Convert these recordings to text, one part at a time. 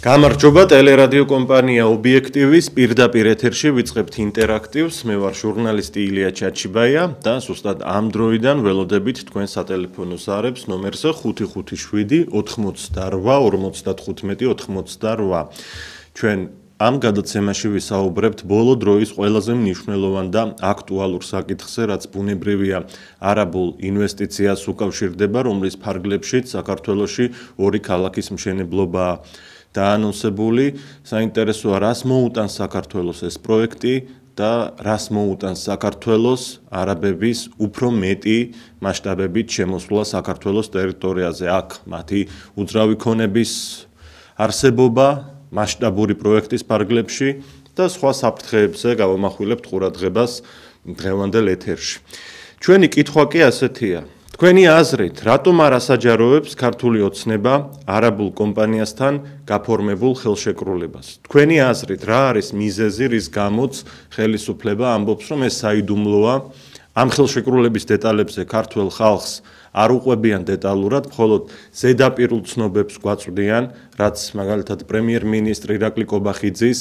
გამარჯობა ტელერადიო კომპანია ობიექტივის პირდაპირ ეთერში ვიწყებთ ინტერაქტივს. მე ვარ ჟურნალისტი ილია ჩაჩიბაია და ზუსტად ამ დროიდან ველოდებით თქვენ სატელეფონო ზარებს ნომერზე 557 88 55 ჩვენ ამ გადაცემაში ვისაუბრებთ ბოლო დროის ყველაზე მნიშვნელოვან და აქტუალურ საკითხზე, რაც ბუნებრივია არაბულ ინვესტიციას უკავშირდება, რომლის ფარგლებშიც საქართველოში ორი ქალაქის მშენებლობაა დაანონსებული. საინტერესოა, რას მოუტანს საქართველოს ეს პროექტი და რას მოუტანს საქართველოს არაბების უფრო მეტი მასშტაბებით შემოსვლა საქართველოს ტერიტორიაზე. აქ მათი უძრავი ქონების არსებობა მასშტაბური პროექტის ფარგლებში და სხვა საფრთხეებზე გავამახვილებთ ყურადღებას დღევანდელ ეთერში. ჩვენი კითხვა კი ასეთია. თქვენი აზრით, რატომ არ ასაჯაროებს ქართული ოცნება არაბულ კომპანიასთან გაფორმებულ ხელშეკრულებას? თქვენი აზრით, რა არის მიზეზი, რის გამოც ხელისუფლება ამბობს, რომ ეს საიდუმლოა? ამ ხელშეკრულების დეტალებზე ქართულ ხალხს არ უყვებიან დეტალურად, მხოლოდ ზედაპირულ ცნობებს გვაწვდიან, რაც მაგალითად პრემიერ-მინისტრი ირაკლი კობახიძის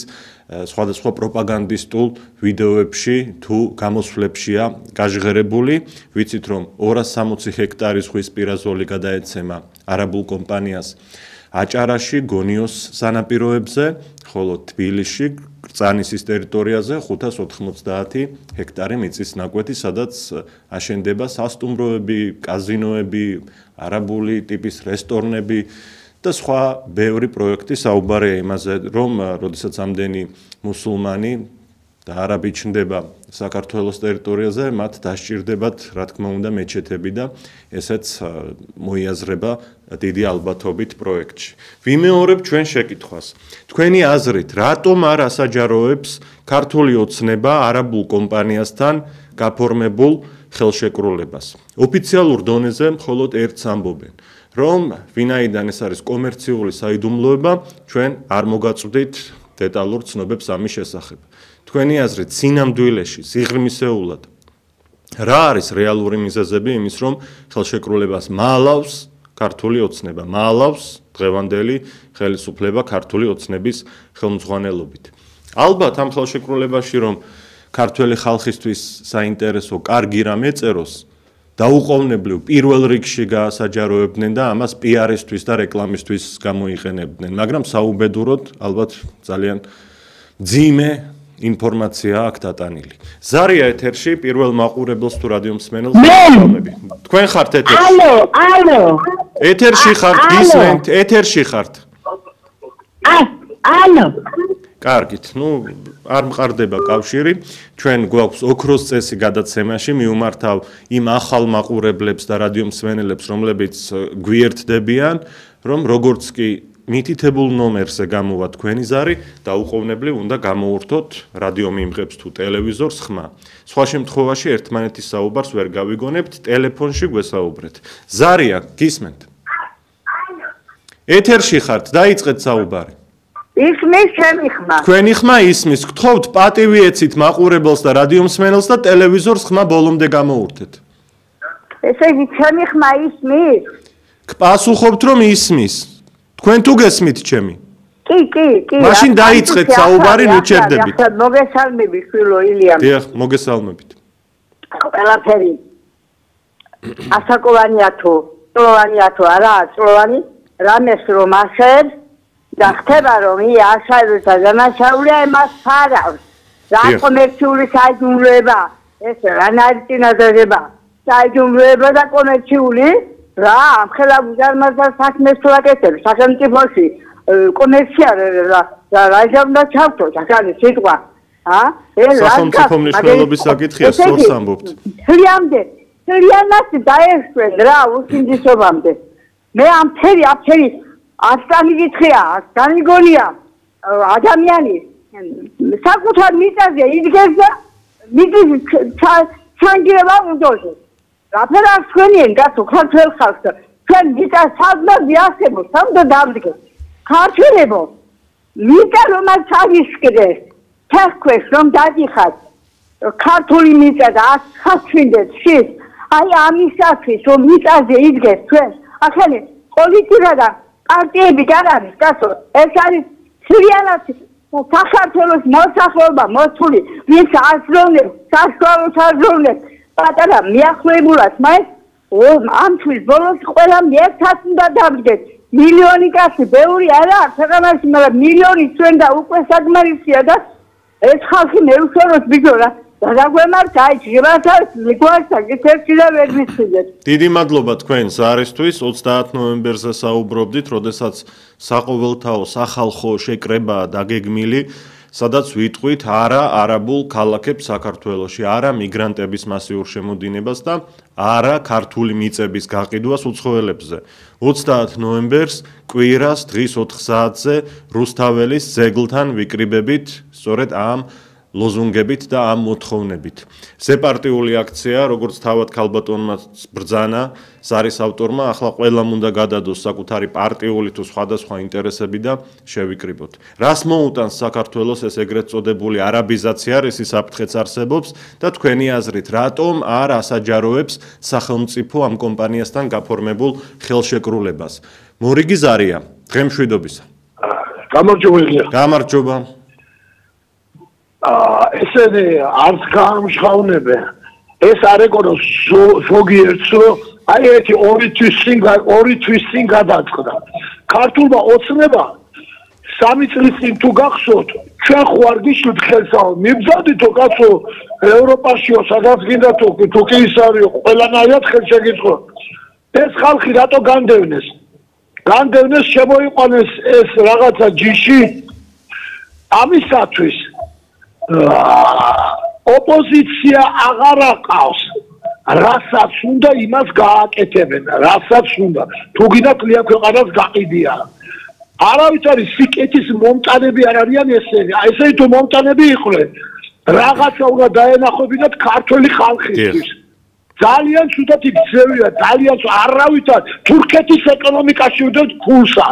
სხვადასხვა პროპაგანდისტულ ვიდეოებში თუ გამოსვლებშია გაჟღერებული. ვიცით, რომ 260 ჰექტარი ზღვისპირა ზოლი გადაეცემა არაბულ კომპანიას აჭარაში, გონიოს სანაპიროებზე, ხოლო თბილისში, კრწანისის ტერიტორიაზე 590 ჰექტარი მიწის ნაკვეთი, სადაც აშენდება სასტუმროები, კაზინოები, არაბული ტიპის რესტორნები და სხვა ბევრი პროექტი. საუბარია იმაზე, რომ როდესაც ამდენი მუსულმანი და არაბი ჩნდება საქართველოს ტერიტორიაზე, მათ დასჭირდებათ, რა თქმა უნდა, მეჩეთები და ესეც მოიაზრება დიდი ალბათობით პროექტში. ვიმეორებ ჩვენ შეკითხვას. თქვენი აზრით, რატომ არ ასაჯაროებს ქართული ოცნება არაბულ კომპანიასთან გაფორმებულ ხელშეკრულებას? ოფიციალურ დონეზე მხოლოდ ერთს ამბობენ, რომ ვინაიდან ეს არის კომერციული საიდუმლოება, ჩვენ არ მოგაწვდით დეტალურ ცნობებს ამის შესახებ. თქვენი აზრით, სინამდვილეში, სიღრმისეულად, რა არის რეალური მიზეზები იმის, რომ ხელშეკრულებას მაალავს ქართული ოცნება, მაალავს დღევანდელი ხელისუფლება ქართული ოცნების ხელმძღვანელობით? ალბათ ამ ხელშეკრულებაში, რომ ქართველი ხალხისთვის საინტერესო კარგი რამ ეწეროს, დაუყოვნებლივ პირველ რიგში გაასაჯაროებდნენ და ამას პიარისთვის და რეკლამისთვის გამოიყენებდნენ, მაგრამ საუბედუროდ ალბათ ძალიან მძიმე ინფორმაცია აქ დატანილი. ზარია ეთერში, პირველ მაყურებელს თუ რადიო მსმენელს მოგესალმები. თქვენ ხართ ეთერში? ალო. ეთერში ხართ, გისმენთ, ეთერში ხართ. ალო. კარგით, არ მყარდება კავშირი. ჩვენ გვაქვს ოქროს წესი გადაცემაში, მივმართავ იმ ახალ მაყურებლებს და რადიო მსმენელებს, რომლებიც გვიერთდებიან, რომ როგორც კი მითითებულ ნომერზე გამოვა თქვენი ზარი, დაუყოვნებლივ უნდა გამოურთოთ რადიო მიმღებს თუ ტელევიზორს ხმა. სხვა შემთხვევაში ერთმანეთის საუბარს ვერ გავიგონებთ, ტელეფონში გვესაუბრეთ. ზარია, გისმენთ? ეთერში ხართ, დაიწყეთ საუბარი. ისმის ჩემი ხმა. თქვენი ხმა ისმის. გთხოვთ, პატივი ეცით მაყურებელს და რადიო მსმენელს და ტელევიზორს ხმა ბოლომდე გამოურთეთ. ესე იგი ჩემი ხმა ისმის? გპასუხობთ, რომ ისმის. თქვენ თუ გესმით ჩემი? კი. მაშინ დაიწყეთ საუბარი, ნუ ჩერდებით. მოგესალმები, ხილო ილია. დიახ, მოგესალმებით. ყველაფერი ასაკოვანია თუ წლოვანია თუ არა, წლოვანი, რამეს რომ ასებს და ხდება რომ ასაეროს და დამაშაულია იმას ფარავს. რა კომერციული საიდუმლოება, ეს რა ნარიტინაზება, საიდუმლოება და კომერციული რა ამხელა უზარმაზარ საქმეს თუ აკეთებს სახელმწიფოში კომერცია რა უნდა ჩავთოს ახალი სიტყვა სახელმწიფო მნიშვნელობის საკითხია სწორს ამბობთ. თლიანად დაეშვენ რა უსინჯისობამდე. მე ამ ფერი ასკანი გითხია, ასკანი გონია ადამიანი საკუთარ მიწაზე იდგეს და მიწის ჩანგირება უნდოზე. რაფერ აქვს თქვენიენ გასო ქართველ ხალხს, თქვენ მიწა საგმაზე არსებობს, სამდე დამდგეს. ქართველებო, მიწა რომაც აღიშკდეს, თექვეს რომ დადიხართ, ქართული მიწა და ახსვინდეთ შის, აი ამისათვის რომ მიწაზე იდგეს თქვენ, ახალი პოლიტიკა და პარტიები არ არის გასო, ეს არის სრიალად საქართველოს მოსახლეობა მოთული ვინც ასრულებს საშუალო საზრუნებს პატარა მიახლოებულად მაინც ამ თვის ბოლოს ყველამ ერთად უნდა დავდგეთ მილიონი კაცი ბევრი არა ქვეყანაში მაგრამ მილიონი ჩვენ და უკვე საკმარისია და ეს ხალხი მეუშოროს ბიძოლა დაგვემართ აი ჯიბასაც ლიგواسა გეთერჩი და ვერ მისცეთ დიდი მადლობა თქვენს არისთვის 30 ნოემბერზე საუბრობდით როდესაც საყოველთაო სახალხო შეკრებაა დაგეგმილი სადაც ვიტყვით არა არაბულ ქალაქებს საქართველოში არა მიგრანტების მასიურ შემოდინებას და არა ქართული მიწების გაყიდვას უცხოელებზე 30 ნოემბერს კვირას დღის 4 საათზე რუსთაველის ძეგლთან ვიკრიბებით სწორედ ამ ლოზუნგებით და ამ მოთხოვნებით. სეპარტიული აქცია, როგორც თავად ქალბატონმა ბრძანა, ზარის ავტორმა, ახლა ყველამ უნდა გადადოს საკუთარი პარტიული თუ სხვადასხვა ინტერესები და შევიკრიბოთ. რას მოუტანს საქართველოს ეს ეგრეთ წოდებული არაბიზაცია, რისი საფრთხეც არსებობს და თქვენი აზრით, რატომ არ ასაჯაროებს სახელმწიფო ამ კომპანიასთან გაფორმებულ ხელშეკრულებას? მორიგი ზარია, დღემშვიდობისა. გამარჯობა. ესენი არც გამშხავნებენ ეს არ ეკონო ზოგიერთს რომ აი ერთი ორი თვის წინ გადაწყდა ქართულმა ოცნება 3 წლის წინ თუ გახსოვთ ჩვენ ხوار გიშლით ხელსაო მიბზადითო კაცო ევროპაშიო სადაც გინდა თუ კი ის არისო ყველანაირად ხელშეკითხო ეს ხალხი რატო განდევნეს შემოიყვანეს ეს რაღაცა ჯიში ამისათვის ოპოზიცია აღარ აყავს რასაც უნდა იმას გააკეთებენ რასაც უნდა თუ გინდა კლია ქვეყანას გაყიდია არავის არის სიკეთის მომტანები არ არიან ესენი აი ესე თუ მომტანები იყვნენ რაღაცა უნდა დაენახებინათ ქართული ხალხისთვის ძალიან ცუდად იქცევია ძალიან არავითარ თურქეთის ეკონომიკაში უდევთ ფულსა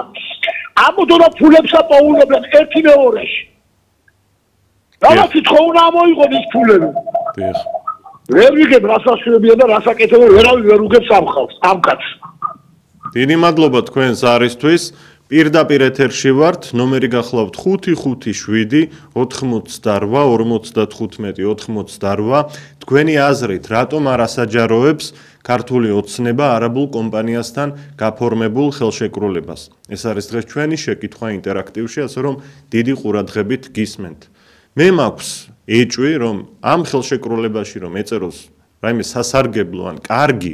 ამოდო და ფულებსა პოულებენ ერთი მეორეში რაღაცით ხო უნდა ამოიღონ ის ფულები. დიახ. ვერ ვიგებ რასაშუებია და რასაკეთებია ვერავინ ვერ უგებს ამ ხალხს, ამ კაცს. დიდი მადლობა თქვენს არისთვის. პირდაპირ ეთერში ვართ, ნომერი გახლავთ 557 88 55 88. თქვენი აზრით, რატომ არ ასაჯაროებს ქართული ოცნება არაბულ კომპანიასთან გაფორმებულ ხელშეკრულებას? ეს არის დღეს ჩვენი შეკითხვა ინტერაქტივში, ასე რომ დიდი ყურადღებით გისმენთ. მე მაქვს ეჭვი რომ ამ ხელშეკრულებაში რომ ეწეროს რაიმე სასარგებლო ან კარგი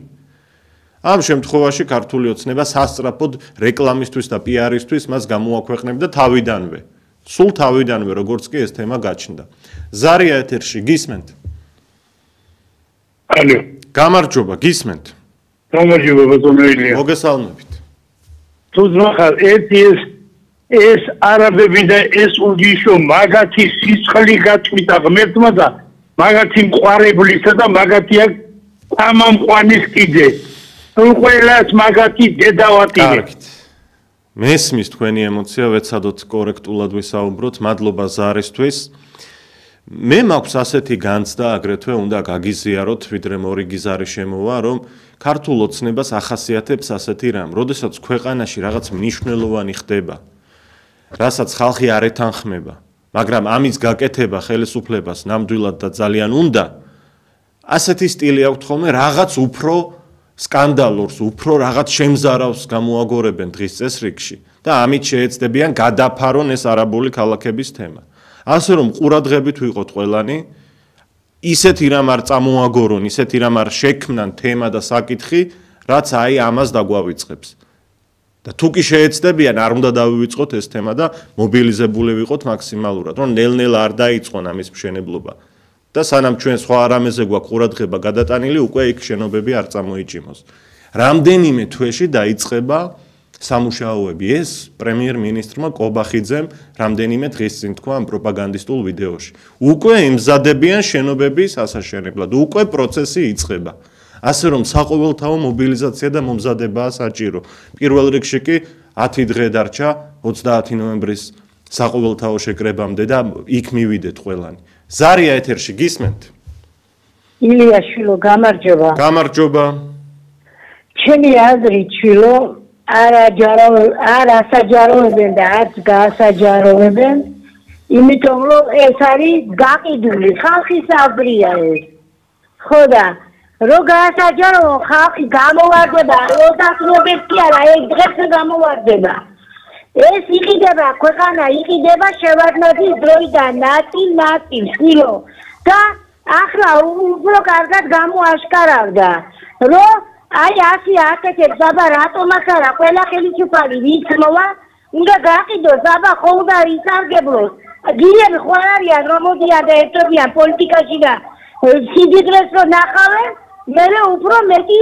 ამ შემთხვევაში ქართული ოცნება სასწრაფოდ რეკლამისთვის და პიარისთვის მას გამოაქვეყნებდა თავიდანვე სულ თავიდანვე როგორც კი ეს თემა გაჩნდა ზარია ეთერში გისმენთ ალო გამარჯობა გისმენთ გამარჯობა ბატონო მოგესალმებით თუ ზმახარ ეს არაბები და ეს უგიშო მაგათი სიცხლი გაწვიდა ღმერთმა და მაგათი მყარებლისა და მაგათი აქ თამამყვანის კიდე ყველას მაგათი დედავატირე მესმის თქვენი ემოცია ვეცადოთ კორექტულად ვისაუბროთ მადლობა ზარისთვის მე მაქვს ასეთი განცდა აგრეთვე უნდა გაგიზიაროთ ვიდრე მორიგი ზარი შემოვა რომ ქართულ ოცნებას ახასიათებს ასეთი რამ როდესაც ქვეყანაში რაღაც მნიშვნელოვანი ხდება რასაც ხალხი არ ეთანხმება, მაგრამ ამის გაკეთება ხელისუფლებას ნამდვილად და ძალიან უნდა, ასეთი სტილი აქვთ ხოლმე რაღაც უფრო სკანდალურს, უფრო რაღაც შემზარავს გამოაგორებენ დღის წესრიგში და ამით შეეცდებიან გადაფარონ ეს არაბული ქალაქების თემა. ასე რომ ყურადღებით ვიყოთ ყველანი, ისეთი რამ არ წამოაგორონ, ისეთი რამ არ შექმნან თემა და საკითხი, რაც აი ამას დაგვავიწყებს. და თუ კი შეეცდებიან არ უნდა დავივიწყოთ ეს თემა და მობილიზებული ვიყოთ მაქსიმალურად რომ ნელ-ნელა არ დაიწყონ ამის მშენებლობა და სანამ ჩვენ სხვა არამეზე გვაქვს ყურადღება გადატანილი უკვე იქ შენობები არ წამოიჭიმოს რამდენიმე თვეში დაიწყება სამუშაოები ეს პრემიერ-მინისტრმა კობახიძემ რამდენიმე დღის წინ თქვა ამ პროპაგანდისტულ ვიდეოში უკვე ემზადებიან შენობების ასაშენებლად უკვე პროცესი იწყება ასე რომ საყოველთაო მობილიზაცია და მომზადებაა საჭირო. პირველ რიგში კი 10 დღე დარჩა 30 ნოემბრის საყოველთაო შეკრებამდე და იქ მივიდეთ ყველანი. ზარია ეთერში გისმენთ? ილია შვილო გამარჯობა. გამარჯობა. ჩემი აზრით შვილო არა საჯაროებენ და არც გაასაჯაროებენ, იმიტომ რომ ეს არის გაყიდული ხალხის აბრია ეს. ხო და რო გაასაჯაროო ხალხი გამოვარდება, ოდასნობებს კი არა, ეს დღეს გამოვარდება. ეს იყიდება, ქვეყანა იყიდება შევარდნაძის დროიდან ნაწილ-ნაწილ, და ახლა უფრო კარგად გამოაშკარავდა, რომ აი ასე აკეთებს აბა რატომაც არა ყველა ხელისუფალი ვიცნოა უნდა გაყიდოს აბა ხოლმე ისარგებლოს გიები ხო არიან რომ მოდიან და ერთობიან პოლიტიკაში და სიდიდრეს რო ნახავენ მერე უფრო მეტი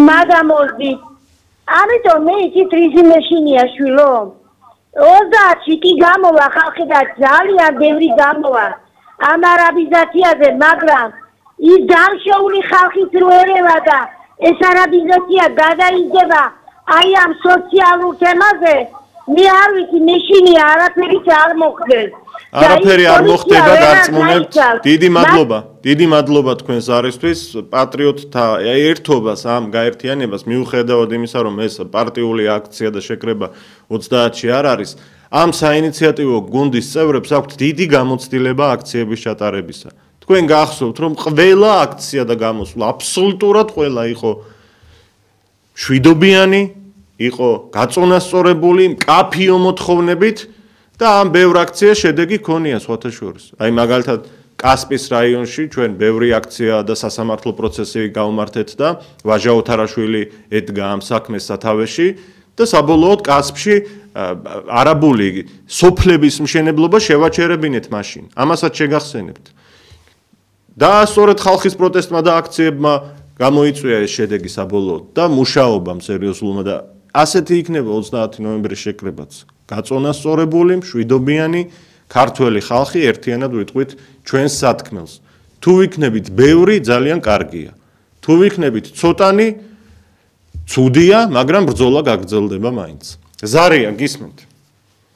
მაგამოზდი ამიტომ მე იცით რისი მეშინია შვილო 30-ში კი გამოვა ხალხი და ძალიან ბევრი გამოვა ამ არაბიზაციაზე მაგრამ ის დამშეული ხალხის რო ერევა და ეს არაბიზაცია გადაიდება აი ამ სოციალურ თემაზე მე არ ვიცი მეშინია არაფერი არ მოხდეს არაფერი არ მოხდება დარწმუნებთ დიდი მადლობა თქვენს არისთვის პატრიოტთა ერთობას ამ გაერთიანებას მიუხედავად იმისა რომ ეს პარტიული აქცია და შეკრება 30-ში არ არის ამ საინიციატივო გუნდის წევრებს აქვთ დიდი გამოცდილება აქციების ჩატარებისა თქვენ გახსოვთ რომ ყველა აქცია და გამოსვლა აბსოლუტურად ყველა იყო შვიდობიანი იყო გაწონასწორებული მკაფიო მოთხოვნებით და ამ ბევრ აქციას შედეგი ქონია სხვათა შორის აი მაგალითად კასპის რაიონში ჩვენ ბევრი აქცია და სასამართლო პროცესი გავმართეთ და ვაჟა ოთარაშვილი ედგა ამ საქმეს სათავეში და საბოლოოდ კასპში არაბული სოფლების მშენებლობა შევაჩერებინეთ მაშინ ამასაც შეგახსენებთ და სწორედ ხალხის პროტესტმა და აქციებმა გამოიწვია ეს შედეგი საბოლოოდ და მუშაობამ სერიოზულმა და ასეთი იქნება 30 ნოემბრის შეკრებაც გაწონასწორებული მშვიდობიანი ქართველი ხალხი ერთიანად ვიტყვით ჩვენს სათქმელს თუ ვიქნებით ბევრი ძალიან კარგია თუ ვიქნებით ცოტანი ცუდია მაგრამ ბრძოლა გაგრძელდება მაინც ზარია გისმენთ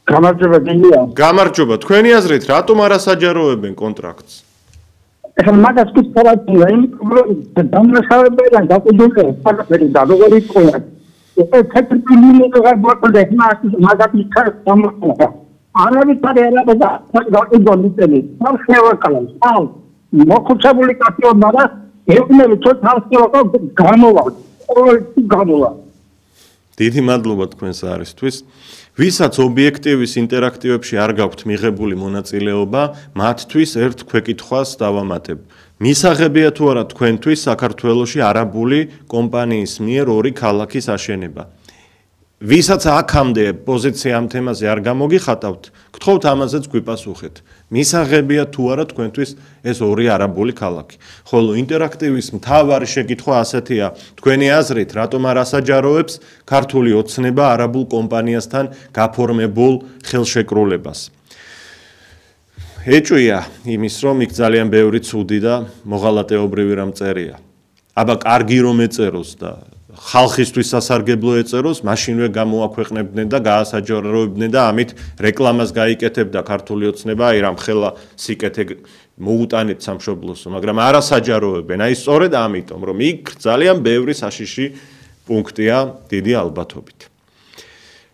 გამარჯობა გინია გამარჯობა თქვენი აზრით რატომ არ ასაჯაროებენ კონტრაქტს ეხლა მაგას კი სწორია იმ დამნაშავებიდან გაყიდული ფაქტები და როგორი ყოლა ეს თეთრ პილინი გაგბოთლდა მას მაგათი ჩამოხდა არავითარი არაბა გაყიდული წელი სამშევაკალს აუ მოხუცებული კაცონა და ეუბნები თვითონ გამოვა გამოვა დიდი მადლობა თქვენს არისთვის ვისაც ობიექტივის ინტერაქტივებში არ გაქვთ მიღებული მონაწილეობა, მათთვის ერთ ქვეკითხვას დავამატებ. მისაღებია თუ არა თქვენთვის საქართველოში არაბული კომპანიის მიერ ორი ქალაქის აშენება. ვისაც აქამდე პოზიცია ამ თემაზე არ გამოგიხატავთ, გთხოვთ ამაზეც გვიპასუხეთ. მისაღებია თუ არა თქვენთვის ეს ორი არაბული ქალაქი. ხოლო ინტერაქტივის მთავარი შეკითხვა ასეთია, თქვენი აზრით, რატომ არ ასაჯაროებს ქართული ოცნება არაბულ კომპანიასთან გაფორმებულ ხელშეკრულებას? ეჭვია იმის, რომ იქ ძალიან ბევრი ცუდი და მოღალატეობრივი რამ წერია. აბა კარგი რომ ეწეროს და ხალხისთვის სასარგებლო ეწეროს, მაშინვე გამოაქვეყნებდნენ და გაასაჯაროებდნენ და ამით რეკლამას გაიკეთებდა ქართული ოცნება, აი რამ ხელა სიკეთე მოუტანეთ სამშობლოსო, მაგრამ არ ასაჯაროებენ. აი სწორედ ამიტომ, რომ იქ ძალიან ბევრი საშიში პუნქტია დიდი ალბათობით.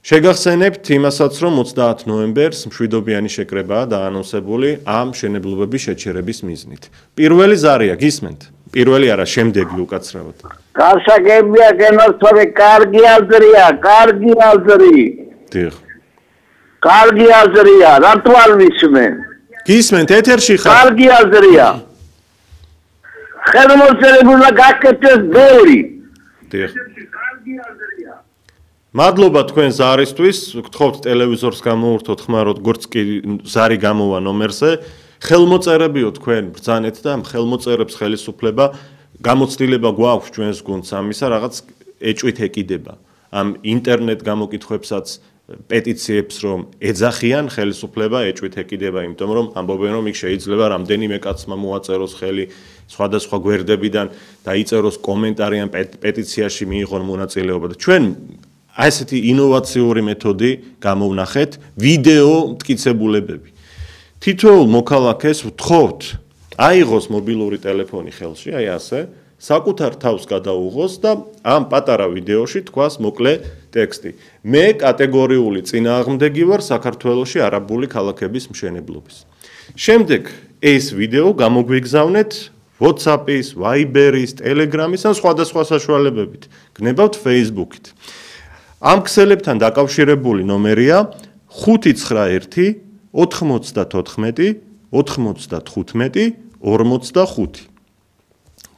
შეგახსენებთ იმასაც, რომ 30 ნოემბერს მშვიდობიანი შეკრებაა დაანონსებული ამ მშენებლობების შეჩერების მიზნით. პირველი ზარია, გისმენთ? პირველი არა, შემდეგი უკაცრავად. გასაგებია გენოთორე კარგი აზრია, კარგი აზრი. დიახ. კარგი აზრია, რატო არ ვისმენ? გისმენთ ეთერში ხარ? კარგი აზრია. ხელმოწერებულა გაკეთეს ბევრი. დიახ. მადლობა თქვენს არისთვის, გთხოვთ ტელევიზორს გამოურთოთ ხმაროთ, როგორც კი ზარი გამოვა ნომერზე. ხელმოწერებიო თქვენ ბრძანეთ და ხელმოწერებს ხელისუფლება გამოცდილება გვაქვს ჩვენს გუნდს ამისა რაღაც ეჭვით ეკიდება ამ ინტერნეტ გამოკითხვებსაც პეტიციებს რომ ეძახიან ხელისუფლება ეჭვით ეკიდება იმიტომ რომ ამბობენ რომ იქ შეიძლება რამდენიმე კაცმა მოაწეროს ხელი სხვადასხვა გვერდებიდან და იწეროს კომენტარი ამ პეტიციაში მიიღონ მონაწილეობა და ჩვენ ასეთი ინოვაციური მეთოდი გამოვნახეთ ვიდეო მტკიცებულებები თითოეულ მოქალაქეს ვთხოვთ აიღოს მობილური ტელეფონი ხელში, აი ასე, საკუთარ თავს გადაუღოს და ამ პატარა ვიდეოში თქვას მოკლე ტექსტი. მე კატეგორიული წინააღმდეგი ვარ საქართველოში არაბული ქალაქების მშენებლობის. შემდეგ ეს ვიდეო გამოგვიგზავნეთ WhatsApp-ის, Viber-ის, Telegram-ის ან სხვადასხვა საშუალებებით. გნებავთ Facebook-ით. ამ ქსელებთან დაკავშირებული ნომერია 591 94 95 45.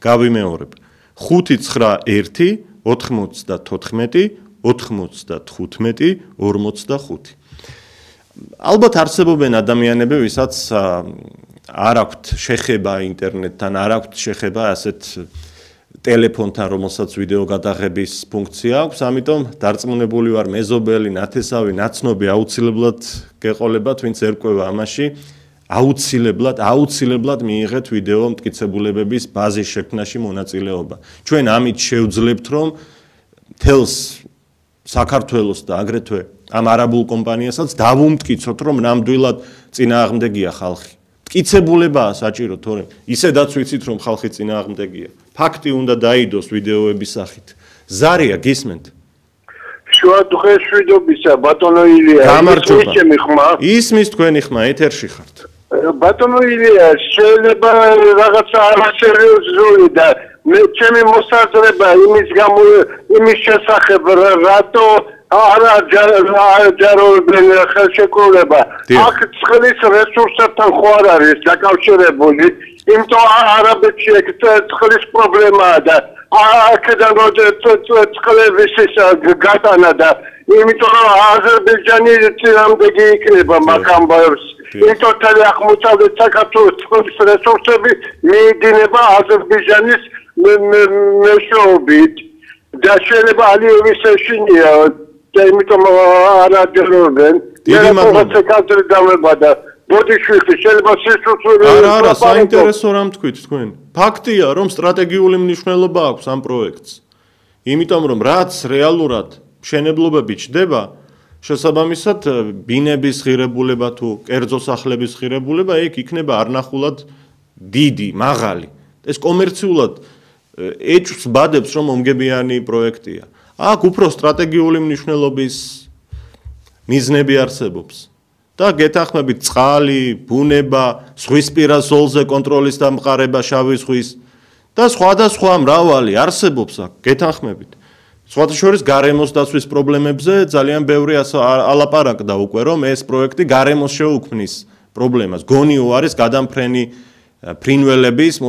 გავიმეორებ. 591 94 95 45. ალბათ არსებობენ ადამიანები, ვისაც არ აქვთ შეხება ინტერნეტთან, არ აქვთ შეხება ასეთ ტელეფონთან, რომელსაც ვიდეო გადაღების ფუნქცია აქვს, ამიტომ დარწმუნებული ვარ, მეზობელი, ნათესავი, ნაცნობი აუცილებლად გეყოლებათ, ვინც ერკვევა ამაში, აუცილებლად მიიღეთ ვიდეო მტკიცებულებების ბაზის შექმნაში მონაწილეობა. ჩვენ ამით შევძლებთ, რომ თელს საქართველოს და აგრეთვე ამ არაბულ კომპანიასაც დავუმტკიცოთ, რომ ნამდვილად წინააღმდეგია ხალხი. მტკიცებულებაა საჭირო, თორემ ისედაც ვიცით, რომ ხალხი წინააღმდეგია. ფაქტი უნდა დაიდოს ვიდეოების სახით. ზარია, გისმენთ? შუა დღეს შვიდობისა, ბატონო ილია. გამარჯობა. ისმის თქვენი ხმა, ეთერში ხართ. ბატონო ილია, შეიძლება რაღაცა არასერიოზული და მე ჩემი მოსაზრება იმის შესახებ, რატო არა ჯაროვებენ ხელშეკრულება. აქ წყლის რესურსებთან ხო არ არის დაკავშირებული, იმიტომ არაბეთში წყლის პრობლემაა და აქედან წყლების გატანა და იმიტომ რომ აზერბაიჯანი წინააღმდეგი იქნება მაგ ამბავს. იმიტომ თელი აღმოსავლეთ საქართველოს წყლის რესურსები მიედინება აზერბაიჯანის მეშვეობით და შეიძლება ალიევის ეშინია და იმიტომ არ აჯერებენ. დიდი მადლობა. და ბოდიშვილი შეიძლება სიცოცხლე არა, საინტერესო რამ თქვით თქვენ. ფაქტია, რომ სტრატეგიული მნიშვნელობა აქვს ამ პროექტს. იმიტომ რომ რაც რეალურად მშენებლობები ჩდება, შესაბამისად ბინების ღირებულება თუ კერძო სახლების ღირებულება იქ იქნება არნახულად დიდი, მაღალი. ეს კომერციულად ეჭვს ბადებს, რომ მომგებიანი პროექტია. აქ უფრო სტრატეგიული მნიშვნელობის მიზნები არსებობს. და გეთანხმებით წყალი, ბუნება, ზღვისპირა ზოლზე კონტროლის დამყარება შავი ზღვის და სხვადასხვა მრავალი არსებობს აქ გეთანხმებით. სხვათა შორის გარემოს დაცვის პრობლემებზე ძალიან ბევრი ალაპარაკდა უკვე, რომ ეს პროექტი გარემოს შეუქმნის პრობლემას. გონიო არის გადამფრენი ფრინველების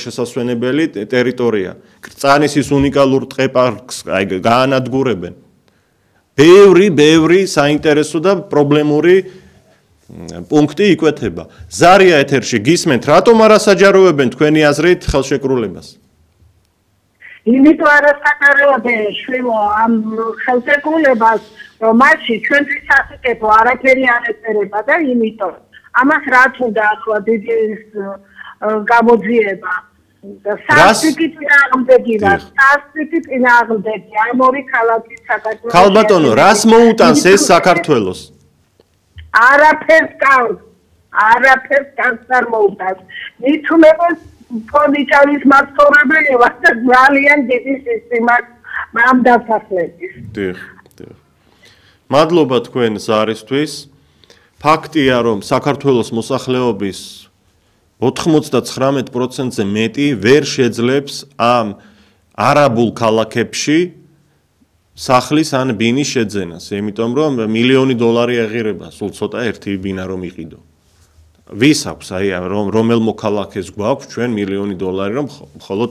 შესასვენებელი ტერიტორია. კრწანისის უნიკალურ ტყეპარკს გაანადგურებენ. ბევრი საინტერესო და პრობლემური პუნქტი იკვეთება. ზარია ეთერში გისმენთ, რატომ არ ასაჯაროვებენ თქვენი აზრით ხელშეკრულებას? იმიტომ არასაჯაროვებენ შვილო ამ ხელშეკრულებას, რომ მასში ჩვენთვის სასიკეთო არაფერი არ ეწერება და იმიტომ ამას რაც უნდა ახლა დიდი გამოძიება. სასტიკი წინააღმდეგი ამ ორი ქალაქის საქართველოს. ქალბატონო, რას მოუტანს ეს საქართველოს? არაფერს არ მოუტანს. მithumetes ფონიჩალის მასწავლებელი ვარ და ძალიან დიდი სისტემა ამ დასახლების. დიახ. მადლობა თქვენ ზარისთვის. ფაქტია, რომ საქართველოს მოსახლეობის 99%-ზე მეტი ვერ შეძლებს ამ არაბულ ქალაქებში სახლის ან ბინის შეძენას, იმიტომ რომ $1,000,000 აღირება, სულ ცოტა ერთი ბინა რომ იყიდო. ვის აქვს აი რომელ მოქალაქეს გვაქვს ჩვენ $1,000,000 რომ მხოლოდ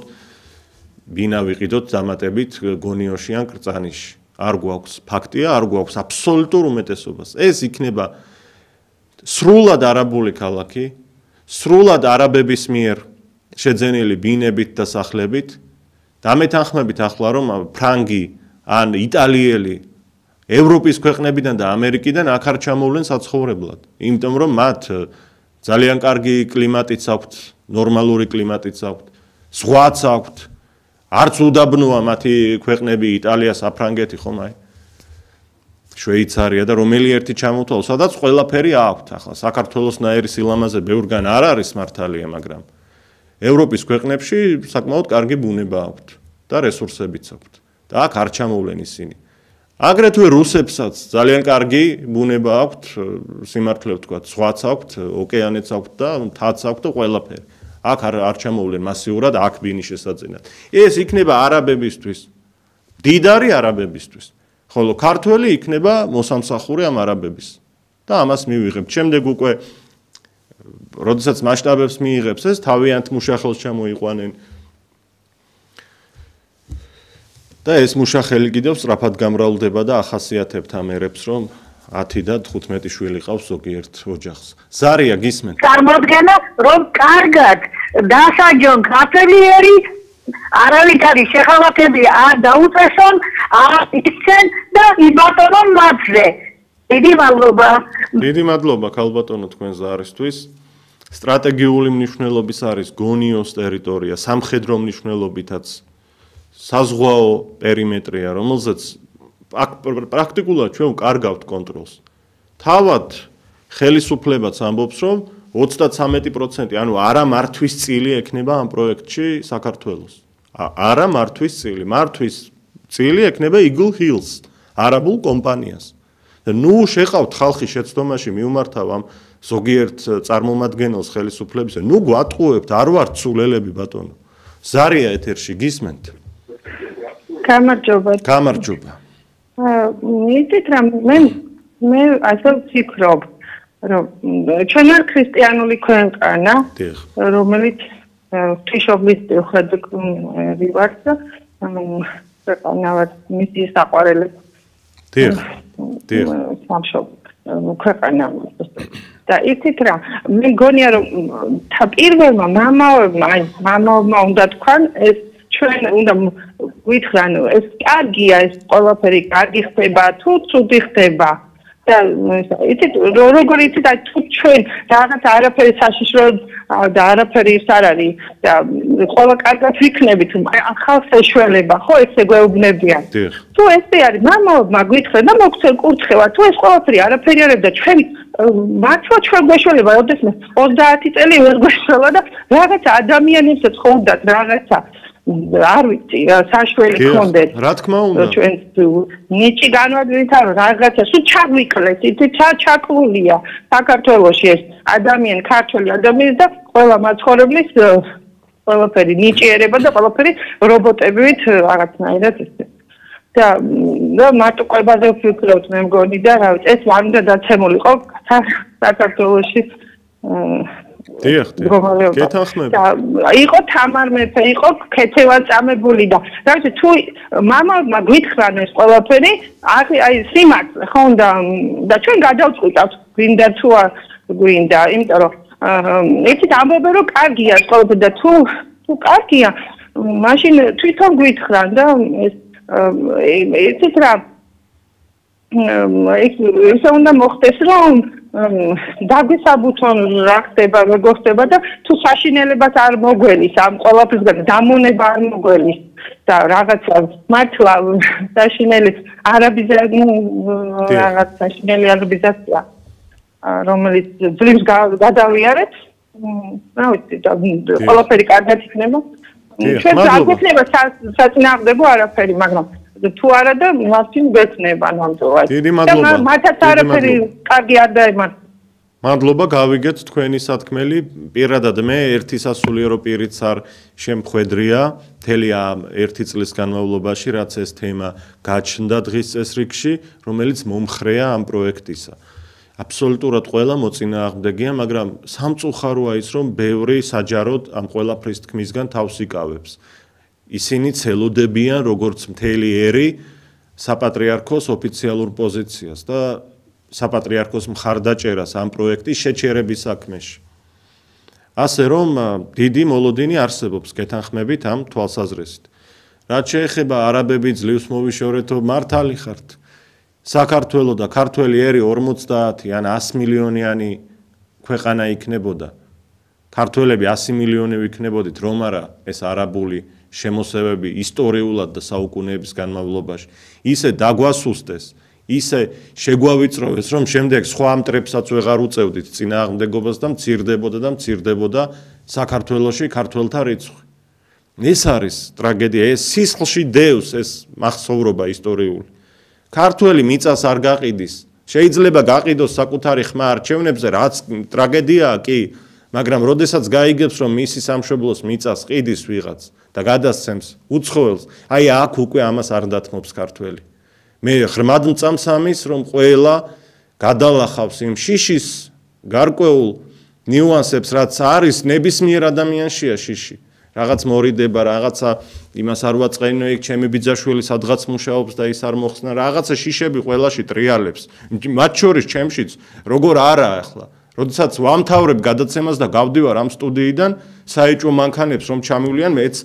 ბინა ვიყიდოთ დამატებით გონიოში ან კრწანიშში. არ გვაქვს, ფაქტია, არ გვაქვს აბსოლუტურ უმეტესობას. ეს იქნება სრულად არაბული ქალაქი, სრულად არაბების მიერ შეძენილი ბინებით და სახლებით. დამეთანხმებით ახლა რომ ფრანგი ან იტალიელი ევროპის ქვეყნებიდან და ამერიკიდან აქ არ ჩამოვლენ საცხოვრებლად, იმიტომ რომ მათ ძალიან კარგი კლიმატიც აქვთ, ნორმალური კლიმატიც აქვთ, ზღვაც აქვთ. არც უდაბნოა მათი ქვეყნები იტალია, საფრანგეთი ხომ აი. შვეიცარია და რომელი ერთი ჩამოთვალო, სადაც ყველაფერი აქვთ. ახლა საქართველოს ნაირი სილამაზე ბევრგან არ არის მართალია, მაგრამ ევროპის ქვეყნებში საკმაოდ კარგი ბუნება აქვთ და რესურსებიც აქვთ. და აქ არ ჩამოვლენ ისინი. აგრეთვე რუსებსაც ძალიან კარგი ბუნება აქვთ, სიმართლე ვთქვათ, ზღვაც აქვთ, ოკეანეც აქვთ და მთაც აქვთ და ყველაფერი. აქ არ ჩამოვლენ მასიურად აქ ბინის შესაძენად. ეს იქნება არაბებისთვის, დიდარი არაბებისთვის. ხოლო ქართველი იქნება მოსამსახურე ამ არაბების. და ამას მივიღებთ. შემდეგ უკვე როდესაც მასშტაბებს მიიღებს ეს თავიანთ მუშახელს ჩამოიყვანენ. და ეს მუშახელი კიდევ სწრაფად გამრავლდება და ახასიათებთ ამ ერებს, რომ 10 და 15 შვილი ყავს ზოგიერთ ოჯახს. ზარია გისმენთ? წარმოდგენა, რომ კარგად დასაჯონ ქართველიერი არავითარი შეხალათები არ დაუწესონ, არ იქცენ და იბატონონ მათზე. დიდი მადლობა. დიდი მადლობა ქალბატონო თქვენ ზარისთვის. სტრატეგიული მნიშვნელობის არის გონიოს ტერიტორია, სამხედრო მნიშვნელობითაც საზღვაო პერიმეტრია, რომელზეც პრაქტიკულად ჩვენ ვკარგავთ კონტროლს. თავად ხელისუფლებაც ამბობს, რომ 33%, ანუ არა მართვის წილი ექნება ამ პროექტში საქართველოს. არა მართვის წილი, მართვის წილი ექნება Eagle Hills, არაბულ კომპანიას. და ნუ შეყავთ ხალხი შეცდომაში მიუმართავ ამ ზოგიერთ წარმომადგენელს ხელისუფლებისა. ნუ გვატყუებთ, არ ვართ სულელები ბატონო. ზარია ეთერში გისმენთ? გამარჯობა. გამარჯობა. იცით რა, მე ასე ვფიქრობ, რომ ჩვენ არ ქრისტიანული ქვეყანა, რომელიც ღვთისმშობლის ხედვით ვართ და ქვეყანავად მისი საყვარელი. დიახ. ქვეყანა. და იცით რა, მე მგონია რომ პირველმა მამაებმა უნდა თქვან ეს ჩვენ უნდა გითხრან ეს კარგია ეს ყველაფერი კარგი ხდება თუ ცუდი ხდება და იცით როგორ იცით თუ ჩვენ რაღაც არაფერი საშიშროება და არაფერი ის არ არის და ყველა კარგად ვიქნებით ხალხს ეშველება ხო ესე გვეუბნებიან თუ ესე არის მამაებმა გითხრან და მოგცენ კურთხევა თუ ეს ყველაფერი არაფერი არის და ჩვენ მართლა ჩვენ გვეშველება როდესაც 30 წელი ვერ გვეშველა და რაღაც ადამიანებსაც ხოვდათ რაღაცა არ ვიცი საშველი გქონდეთ რა თქმა უნდა ჩვენ ნიჭი განვადით არ რაღაცა სულ ჩაგვიკლეს იცით ჩაკლულია საქართველოში ეს ადამიანი ქართველი ადამიანი და ყველა მაცხოვრებლის ყველაფერი ნიჭიერება და ყველაფერი რობოტებით რაღაცნაირად ისე და მარტო ყვებაზე ვფიქრობთ მე მგონი და რა ვიცი ეს არ უნდა დაცემულიყო საქართველოში დიახ, გეთანხმები. იყო თამარ მეფე, იყო ქეთევან წამებული და რა ვიცი თუ მამამა გვითხრან ეს ყველაფერი, აი სიმართლე ხო და ჩვენ გადავწყვიტავთ გვინდა თუ არ გვინდა, იმიტომ რომ იცით ამბობენ რომ კარგია ეს ყველაფერი და თუ კარგია, მაშინ თვითონ გვითხრან და ეს იცით რა ეს უნდა მოხდეს რომ დაგვისაბუთონ რა ხდება, როგორ ხდება და თუ საშინელებაც არ მოგველის ამ ყველაფრისგან დამონება არ მოგველის და რაღაცა მართლა საშინელი რაღაც საშინელი არაბიზაცია რომელიც ძლივს გადავიარეთ რა ვიცი და ყველაფერი კარგად იქნება ჩვენ არ გვექნება საწინააღმდეგო არაფერი მაგრამ თუ არა და მაშინ გექნება ნამდვილად. დიდი მადლობა. მათაც არაფერი კარგი არ დაემართ. მადლობა, გავიგეთ თქვენი სათქმელი. პირადად მე ერთი სასულიერო პირიც არ შემხვედრია მთელი ამ 1 წლის განმავლობაში, რაც ეს თემა გაჩნდა დღის წესრიგში, რომელიც მომხრეა ამ პროექტისა. აბსოლუტურად ყველა მოწინააღმდეგეა, მაგრამ სამწუხაროა ის, რომ ბევრი საჯაროდ ამ ყველაფრის თქმისგან თავს იკავებს. ისინი ცელოდებიან როგორც მთელი ერი საპატრიარქოს ოფიციალურ პოზიციას და საპატრიარქოს მხარდაჭერას ამ პროექტის შეჩერების საქმეში. ასე რომ დიდი მოლოდინი არსებობს გეთანხმებით ამ თვალსაზრისით. რაც შეეხება არაბები ძლივს მოვიშორეთო მართალი ხართ. საქართველო და ქართველი ერი 50 ან 100 მილიონიანი ქვეყანა იქნებოდა. ქართველები 100 მილიონი ვიქნებოდით, რომ არა ეს არაბული შემოსევები ისტორიულად და საუკუნეების განმავლობაში ისე დაგვასუსტეს, ისე შეგვავიწროვეს, რომ შემდეგ სხვა მტრებსაც ვეღარ უწევდით წინააღმდეგობას და მცირდებოდა საქართველოში ქართველთა რიცხვი. ეს არის ტრაგედია, ეს სისხლში დევს ეს მახსოვრობა ისტორიული. ქართველი მიწას არ გაყიდის. შეიძლება გაყიდოს საკუთარი ხმა არჩევნებზე, რაც ტრაგედიაა კი, მაგრამ როდესაც გაიგებს, რომ მისი სამშობლოს მიწას ყიდის ვიღაც და გადასცემს უცხოელს, აი აქ უკვე ამას არ დათმობს ქართველი. მე ღრმად მწამს ამის, რომ ყველა გადალახავს იმ შიშის გარკვეულ ნიუანსებს, რაც არის ნებისმიერ ადამიანშია შიში. რაღაც მორიდება, რაღაცა იმას არ ვაწყენო იქ ჩემი ბიძაშვილი სადღაც მუშაობს და ის არ მოხსნა, რაღაცა შიშები ყველაში ტრიალებს. მათ შორის ჩემშიც როგორ არა ახლა. როდესაც ვამთავრებ გადაცემას და გავდივარ ამ სტუდიიდან, საეჭვო მანქანებს რომ ჩამივლიან, მეც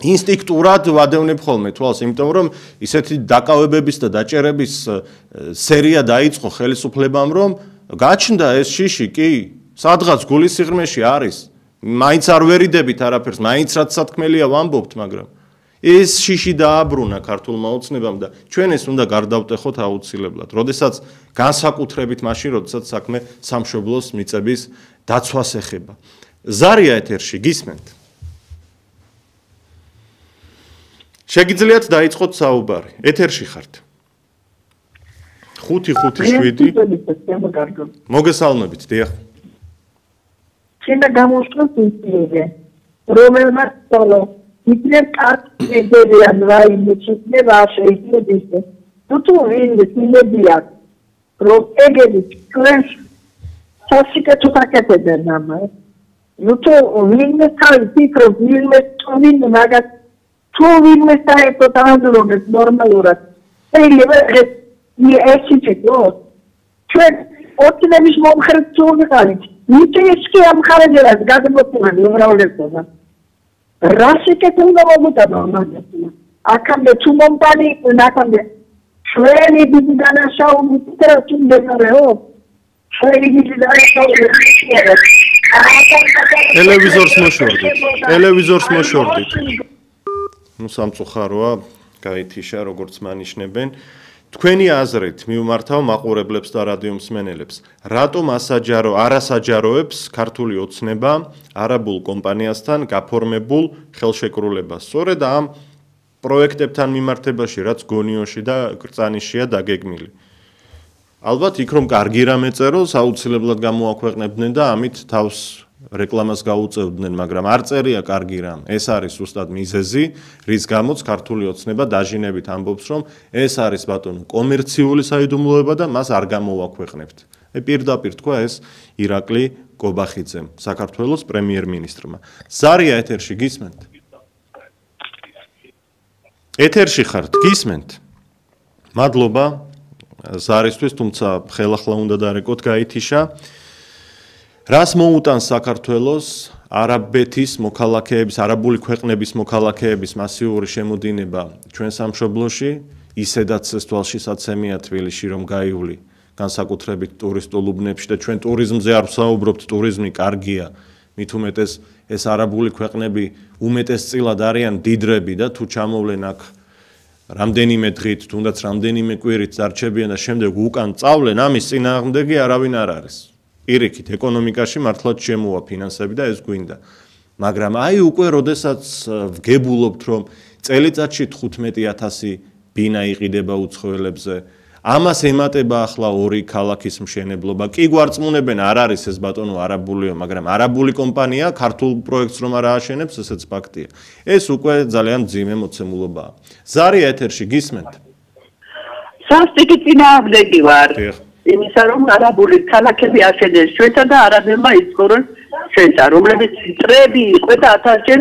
ინსტინქტურად ვადევნებ ხოლმე თვალს, იმიტომ რომ ისეთი დაკავებების და დაჭერების სერია დაიწყო ხელისუფლებამ, რომ გაჩნდა ეს შიში, კი, სადღაც გულის სიღრმეში არის. მაინც არ ვერიდებით არაფერს, მაინც რაც სათქმელია ვამბობთ, მაგრამ ეს შიში დააბრუნა ქართულმა ოცნებამ და ჩვენ ეს უნდა გარდავტეხოთ აუცილებლად. როდესაც განსაკუთრებით მაშინ, როდესაც საქმე სამშობლოს მიწების დაცვას ეხება. ზარია ეთერში, გისმენთ? შეგიძლიათ დაიწყოთ საუბარი. ეთერში ხართ. 5-5-7 მოგესალმებით, დიახ. Cine გამოსწროს ისინი, რომელმაც თოლო იქნებ კარტებიან რაიმე იქნება შეიძლება თუ ვინ ისინებია რომ ეგეთი ჩვენს სასიკეთო პაკეტებთან ამა თუ ვინმე თავი ფიქრობ ვინ მაგას თუ ვინმე საერთოდ დაანდროგებს ნორმალურად შეიძლება ეს ისეთო ჩვენ ოცნების მომხრედ თუ ვიყავით ნიჭიესკი ამხარებელად გადმოწმული უმრავლესობა. რასიკეთ უნდა მომუტანო მაგას. აქამდე თუ მომტანი ნაკამდე ჩვენი დიდი დანაშაული თერაპიულებია. ჩვენი დიდი დანაშაული ტელევიზორს მოშორდით. ნუ სამწუხაროა, გაითიშა როგორც მანიშნებენ. თქვენი აზრით მიმართავ მაყურებლებს და რადიო მსმენელებს, რატომ არასაჯაროებს ქართული ოცნება არაბულ კომპანიასთან გაფორმებულ ხელშეკრულებას? სწორედ ამ პროექტებთან მიმართებაში, რაც გონიოში და კრწანიშია დაგეგმილი. ალბათ იქ რომ კარგი რამე წეროს, აუცილებლად გამოაქვეყნებდნენ და ამით თავს რეკლამას გაუწევდნენ, მაგრამ არ წერია კარგი რამ. ეს არის უბრალოდ მიზეზი, რის გამოც ქართული ოცნება დაჟინებით ამბობს, რომ ეს არის ბატონო კომერციული საიდუმლოება და მას არ გამოვაქვეყნებთ. პირდაპირ თქვა ეს ირაკლი კობახიძემ, საქართველოს პრემიერ-მინისტრმა. ზარია ეთერში გისმენთ? ეთერში ხართ, გისმენთ? მადლობა ზარისთვის, თუმცა ხელახლა უნდა დარეკოთ გაითიშა. რას მოუტანს საქართველოს არაბეთის მოქალაქეების, არაბული ქვეყნების მოქალაქეების მასიური შემოდინება ჩვენ სამშობლოში, ისედაც ეს თვალშისაცემია თბილისში რომ გაივლი, განსაკუთრებით ტურისტულ უბნებში და ჩვენ ტურიზმზე არ ვსაუბრობთ, ტურიზმი კარგია, მით უმეტეს ეს არაბული ქვეყნები უმეტესწილად არიან დიდრები და თუ ჩამოვლენ აქ რამდენიმე დღით, თუნდაც რამდენიმე კვირით დარჩებიან და შემდეგ უკან წავლენ, ამის წინააღმდეგი არავინ არ არის. პირიქით, ეკონომიკაში მართლაც შემოვა ფინანსები და ეს გვინდა. მაგრამ აი უკვე როდესაც ვგებულობთ, რომ წელიწადში 15,000 ბინა იყიდება უცხოელებზე, ამას ემატება ახლა 2 ქალაქის მშენებლობა. კი გვარწმუნებენ, არ არის ეს ბატონო არაბულიო, მაგრამ არაბული კომპანია ქართულ პროექტს რომ არ ააშენებს, ესეც ფაქტია. ეს უკვე ძალიან მძიმე მოცემულობაა. ზარია ეთერში გისმენთ? სასტიკი წინააღმდეგი ვარ. იმისა რომ არაბული ქალაქები აშენეს ჩვენთან და არაბებმა იცხოვრონ ჩვენთან, რომლებიც წრები იყო და 1000-ჯერ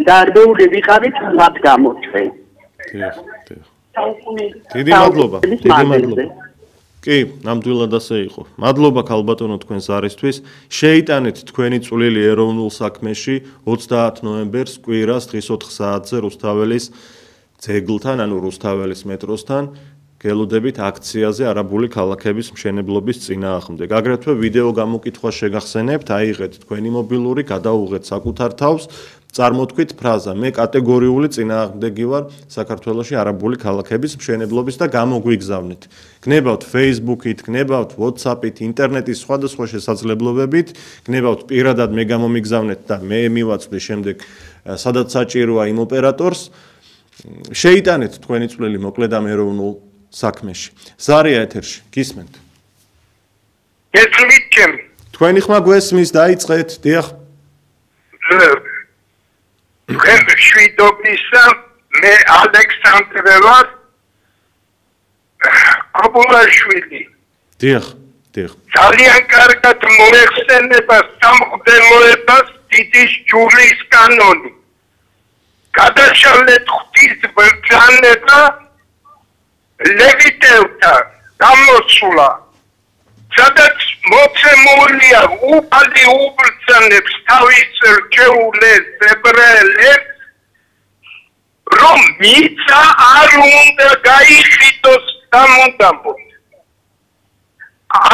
დარბეული ვიყავით მათ გამო ჩვენ. დიდი მადლობა. კი, ნამდვილად ასე იყო. მადლობა ქალბატონო თქვენ ზარისთვის. შეიტანეთ თქვენი წვლილი ეროვნულ საქმეში 30 ნოემბერს კვირას დღის 4 საათზე რუსთაველის ძეგლთან, ანუ რუსთაველის მეტროსთან. გელუდებით აქციაზე არაბული ქალაქების მშენებლობის წინააღმდეგ. აგრეთვე ვიდეო გამოკითხვა შეგახსენებთ, აიღეთ თქვენი მობილური, გადაუღეთ საკუთარ თავს წარმოთქვით ფრაზა მე კატეგორიული წინააღმდეგი ვარ საქართველოში არაბული ქალაქების მშენებლობის და გამოგვიგზავნით. გნებავთ Facebook-ით, გნებავთ WhatsApp-ით, ინტერნეტის სხვადასხვა შესაძლებლობებით, გნებავთ პირადად მე გამომიგზავნეთ და მე მივაწვდი შემდეგ სადაც საჭიროა იმ ოპერატორს. შეიტანეთ თქვენი წვლილი მოკლედ ამ ეროვნულ საქმეში. ზარია ეთერში, გისმენთ. გესმით ჩემ. თქვენი ხმა გვესმის, დაიწყეთ, დიახ. შვიდობისა მე ალექსანდრე ვარ აბულაშვილი. დიახ. ძალიან კარგად მოეხსენება სამღვდელოებას დიდი ჯურის კანონი. გადაშალეთ ღვთის ბრძანება ლევიტელთა გამოსულა. სადაც მოცემულია უფალი უბრძანებს თავის რჩეულებს ებრაელებს რომ მიწა არ უნდა გაიხიდოს სამუდამოდ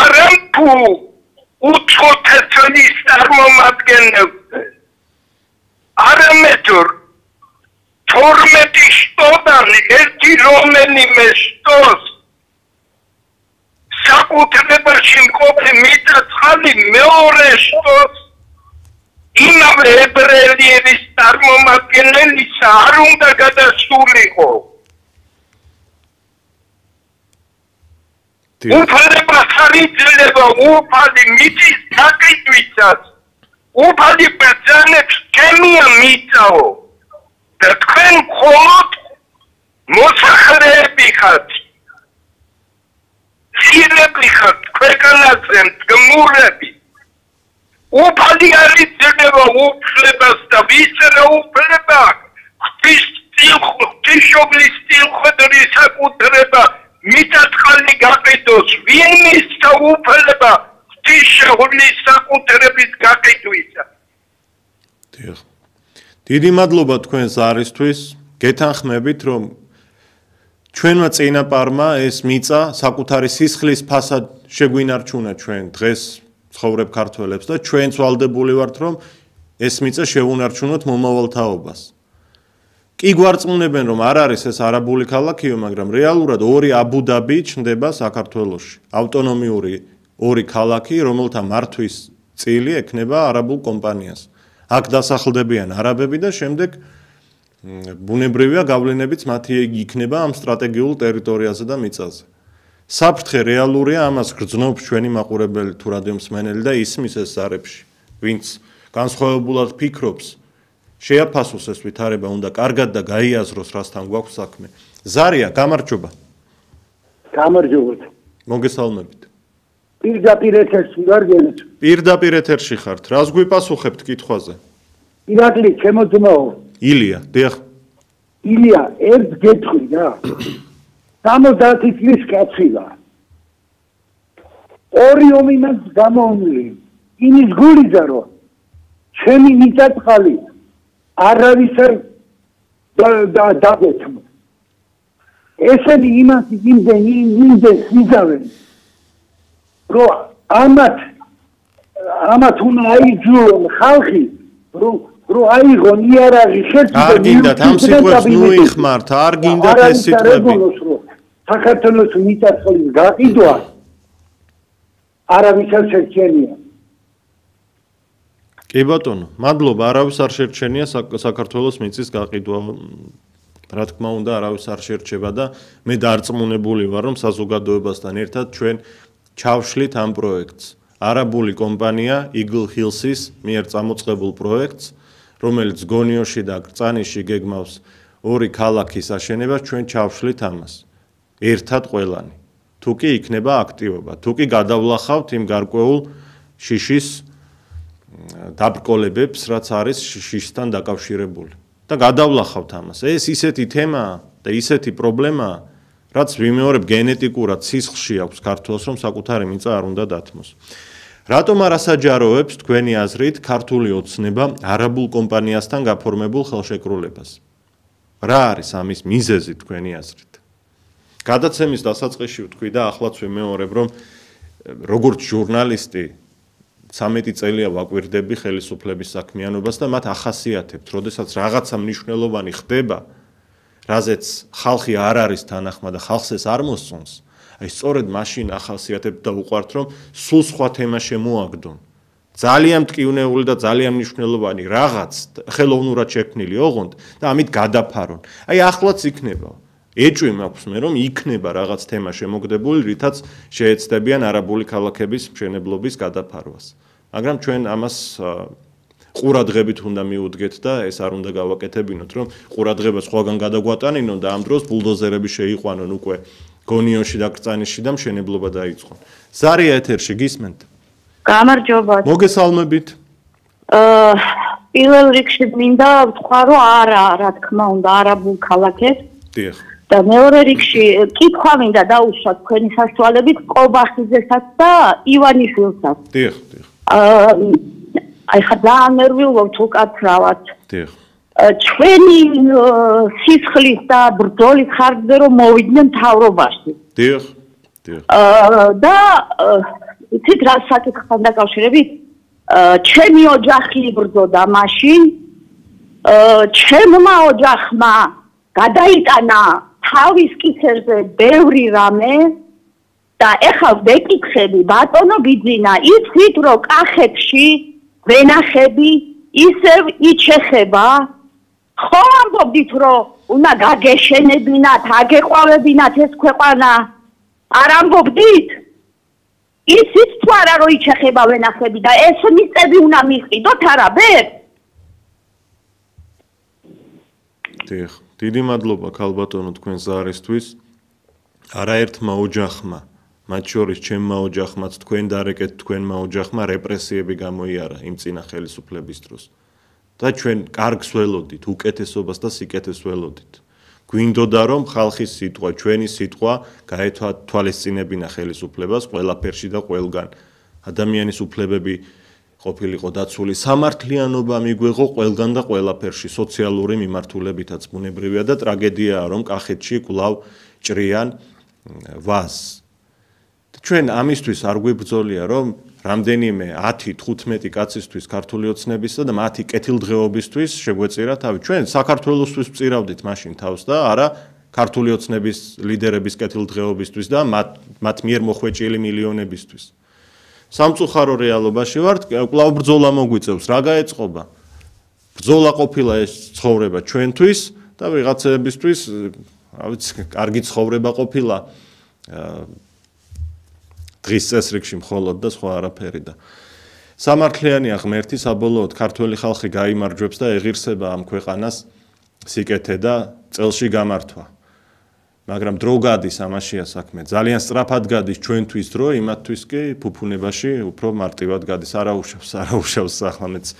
არამთუ უცხოთესლის წარმომადგენელზე არამედ 12 შტოდან ერთი რომელიმე შტოს საკუთრებაში მყოფი მიწა-წყალი მეორე შტოს იმავე ებრაელის წარმომადგენლის არ უნდა გადასულიყო. უფლებას არ იძლევა უფალი მიწის გაყიდვისას. უფალი ბრძანებს ჩემია მიწაო და თქვენ მხოლოდ მოსახლეები ხართ. სირები ხართ ქვეყანაზე მდგმურები. უფალი არ იძლევა უფლებას და ვისრა უფლება ღვთისმშობლის წილხვედრი საკუთრება მიწა-წყალი გაყიდოს. ვინ მისცა უფლება ღვთისმშობლის საკუთრების გაყიდვისა? დიდი მადლობა თქვენს არისთვის. გეთანხმებით რომ ჩვენმა წინაპარმა ეს მიწა საკუთარი სისხლის ფასად შეგვინარჩუნა ჩვენ დღეს ცხოვრებ ქართველებს და ჩვენც ვალდებული ვართ რომ ეს მიწა შევუნარჩუნოთ მომავალ თაობას. კი გვარწმუნებენ რომ არ არის ეს არაბული ქალაქიო, მაგრამ რეალურად ორი აბუ-დაბი ჩნდება საქართველოში. ავტონომიური ორი ქალაქი, რომელთა მართვის წილი ექნება არაბულ კომპანიას. აქ დასახლდებიან არაბები და შემდეგ ბუნებრივია გავლენებიც მათი იქნება ამ სტრატეგიულ ტერიტორიაზე და მიწაზე. საფრთხე რეალურია, ამას გრძნობს ჩვენი მაყურებელი თუ რადიო მსმენელი და ისმის ეს ზარებში, ვინც განსხვავებულად ფიქრობს, შეაფასოს ეს ვითარება, უნდა კარგად და გაიაზროს, რასთან გვაქვს საქმე. ზარია, გამარჯობა. გამარჯობათ. მოგესალმებით. პირდაპირ ეთერში ვარ გელეთ. პირდაპირ ეთერში ხართ. რას გვიპასუხებთ კითხვაზე? ირაკლი, ჩემო ძმაო. ილია, დიახ. ილია, ერთ გეტყვი რა. 70 წლის კაცია. ორი ომი მას გამოუნული. იმის გულიზა რომ ჩემი მიწა-წყალი არავის არ დაგეთმო. ესენი იმას იმდენ იზავენ. რომ ამათ უნდა აიძულონ ხალხი, რომ აიღონ იარაღი ხერხი და არ გინდათ ამ სიტყვებს ნუ იხმართ, არ გინდათ ეს სიტყვები. საქართველოს მიწა-წყლის გაყიდვა არავის არ შერჩენია. კი ბატონო, მადლობა, არავის არ შერჩენია საქართველოს მიწის გაყიდვა. რა თქმა უნდა, არავის არ შერჩება და მე დარწმუნებული ვარ, რომ საზოგადოებასთან ერთად ჩვენ ჩავშლით ამ პროექტს. არაბული კომპანია Eagle Hills-ის მიერ წამოწყებულ პროექტს, რომელიც გონიოში და კრწანიში გეგმავს ორი ქალაქის აშენებას, ჩვენ ჩავშლით ამას. ერთად ყველანი. თუ კი იქნება აქტივობა, თუ კი გადავლახავთ იმ გარკვეულ შიშის დაბრკოლებებს, რაც არის შიშთან დაკავშირებული. და გადავლახავთ ამას. ეს ისეთი თემაა და ისეთი პრობლემაა, რაც ვიმეორებ გენეტიკურად სისხლში აქვს ქართველს, რომ საკუთარი მიწა არ უნდა დათმოს. რატომ არ ასაჯაროებს თქვენი აზრით ქართული ოცნება არაბულ კომპანიასთან გაფორმებულ ხელშეკრულებას? რა არის ამის მიზეზი თქვენი აზრით? გადაცემის დასაწყისში ვთქვი და ახლაც ვიმეორებ, რომ როგორც ჟურნალისტი 13 წელია ვაკვირდები ხელისუფლების საქმიანობას და მათ ახასიათებთ, როდესაც რაღაცა მნიშვნელოვანი ხდება, რაზეც ხალხი არ არის თანახმა და ხალხს ეს არ მოსწონს, აი სწორედ მაშინ ახასიათებთ და უყვართ, რომ სულ სხვა თემა შემოაგდონ. ძალიან მტკივნეული და ძალიან მნიშვნელოვანი რაღაც ხელოვნურად შექმნილი ოღონდ და ამით გადაფარონ. აი ახლაც იქნება. ეჭვი მაქვს მე რომ იქნება რაღაც თემა შემოგდებული, რითაც შეეცდებიან არაბული ქალაქების მშენებლობის გადაფარვას. მაგრამ ჩვენ ამას ყურადღებით უნდა მიუდგეთ და ეს არ უნდა გავაკეთებინოთ, რომ ყურადღება სხვაგან გადაგვატანინონ და ამ დროს ბულდოზერები შეიყვანონ უკვე გონიონში და კრწანიშში და მშენებლობა დაიწყონ. ზარია ეთერში გისმენთ? გამარჯობა. მოგესალმებით. პირველ რიგში მინდა ვთქვა, რომ რა თქმა უნდა, არაბულ ქალაქებს. დიახ. და მეორე რიგში კითხვა მინდა დაუშვა თქვენი საშუალებით ყობახიძესაც და ივანიშვილსაც. დიახ. აი ხა ძალიან ნერვიულობთ უკაცრავად. დიახ. ჩვენი სისხლის და ბრძოლის ხარჯზე რომ მოვიდნენ მთავრობაში. დიახ. და იცით რა საკითხთან დაკავშირებით? ჩემი ოჯახი იბრძოდა მაშინ. ჩემმა ოჯახმა გადაიტანა თავის კისერზე ბევრი რამე და ეხლა ვეკითხები ბატონო ბიძინა, იცით რომ კახეთში ვენახები ისევ იჩეხება? ხო ამბობდით რომ უნდა გაგეშენებინათ, აგეყვავებინათ ეს ქვეყანა. არ ამბობდით? იცით თუ არა რომ იჩეხება ვენახები და ეს მიწები უნდა მიყიდოთ არაბებს? დიახ. დიდი მადლობა ქალბატონო თქვენ ზარისთვის. არაერთმა ოჯახმა, მათ შორის ჩემმა ოჯახმაც, თქვენ დარეკეთ თქვენმა ოჯახმა რეპრესიები გამოიარა იმ წინა ხელისუფლების დროს. და ჩვენ კარგს ველოდით, უკეთესობას და სიკეთეს ველოდით. გვინდოდა რომ ხალხის სიტყვა, ჩვენი სიტყვა გაეთვალისწინებინა ხელისუფლებას ყველაფერში და ყველგან. ადამიანის უფლებები ყოფილიყო დაცული, სამართლიანობა მიგვეღო ყველგან და ყველაფერში, სოციალური მიმართულებითაც ბუნებრივია და ტრაგედიაა რომ კახეთში კვლავ ჭრიან ვაზს. ჩვენ ამისთვის არ გვიბრძოლია რომ რამდენიმე 10-15 კაცისთვის ქართული ოცნებისა და მათი კეთილდღეობისთვის შეგვეწირა თავი. ჩვენ საქართველოსთვის ვწირავდით მაშინ თავს და არა ქართული ოცნების ლიდერების კეთილდღეობისთვის და მათ მიერ მოხვეჭილი მილიონებისთვის. სამწუხარო რეალობაში ვართ, კვლავ ბრძოლა მოგვიწევს, რა გაეწყობა? ბრძოლა ყოფილა ეს ცხოვრება ჩვენთვის და ვიღაცებისთვის, რა ვიცი, კარგი ცხოვრება ყოფილა დღის წესრიგში მხოლოდ და სხვა არაფერი და სამართლიანია ღმერთი საბოლოოდ ქართველი ხალხი გაიმარჯვებს და ეღირსება ამ ქვეყანას სიკეთე და წელში გამართვა. მაგრამ დრო გადის ამაშია საქმე. ძალიან სწრაფად გადის ჩვენთვის დრო, იმათთვის კი ფუფუნებაში უფრო მარტივად გადის. არაუშავს ახლა მეც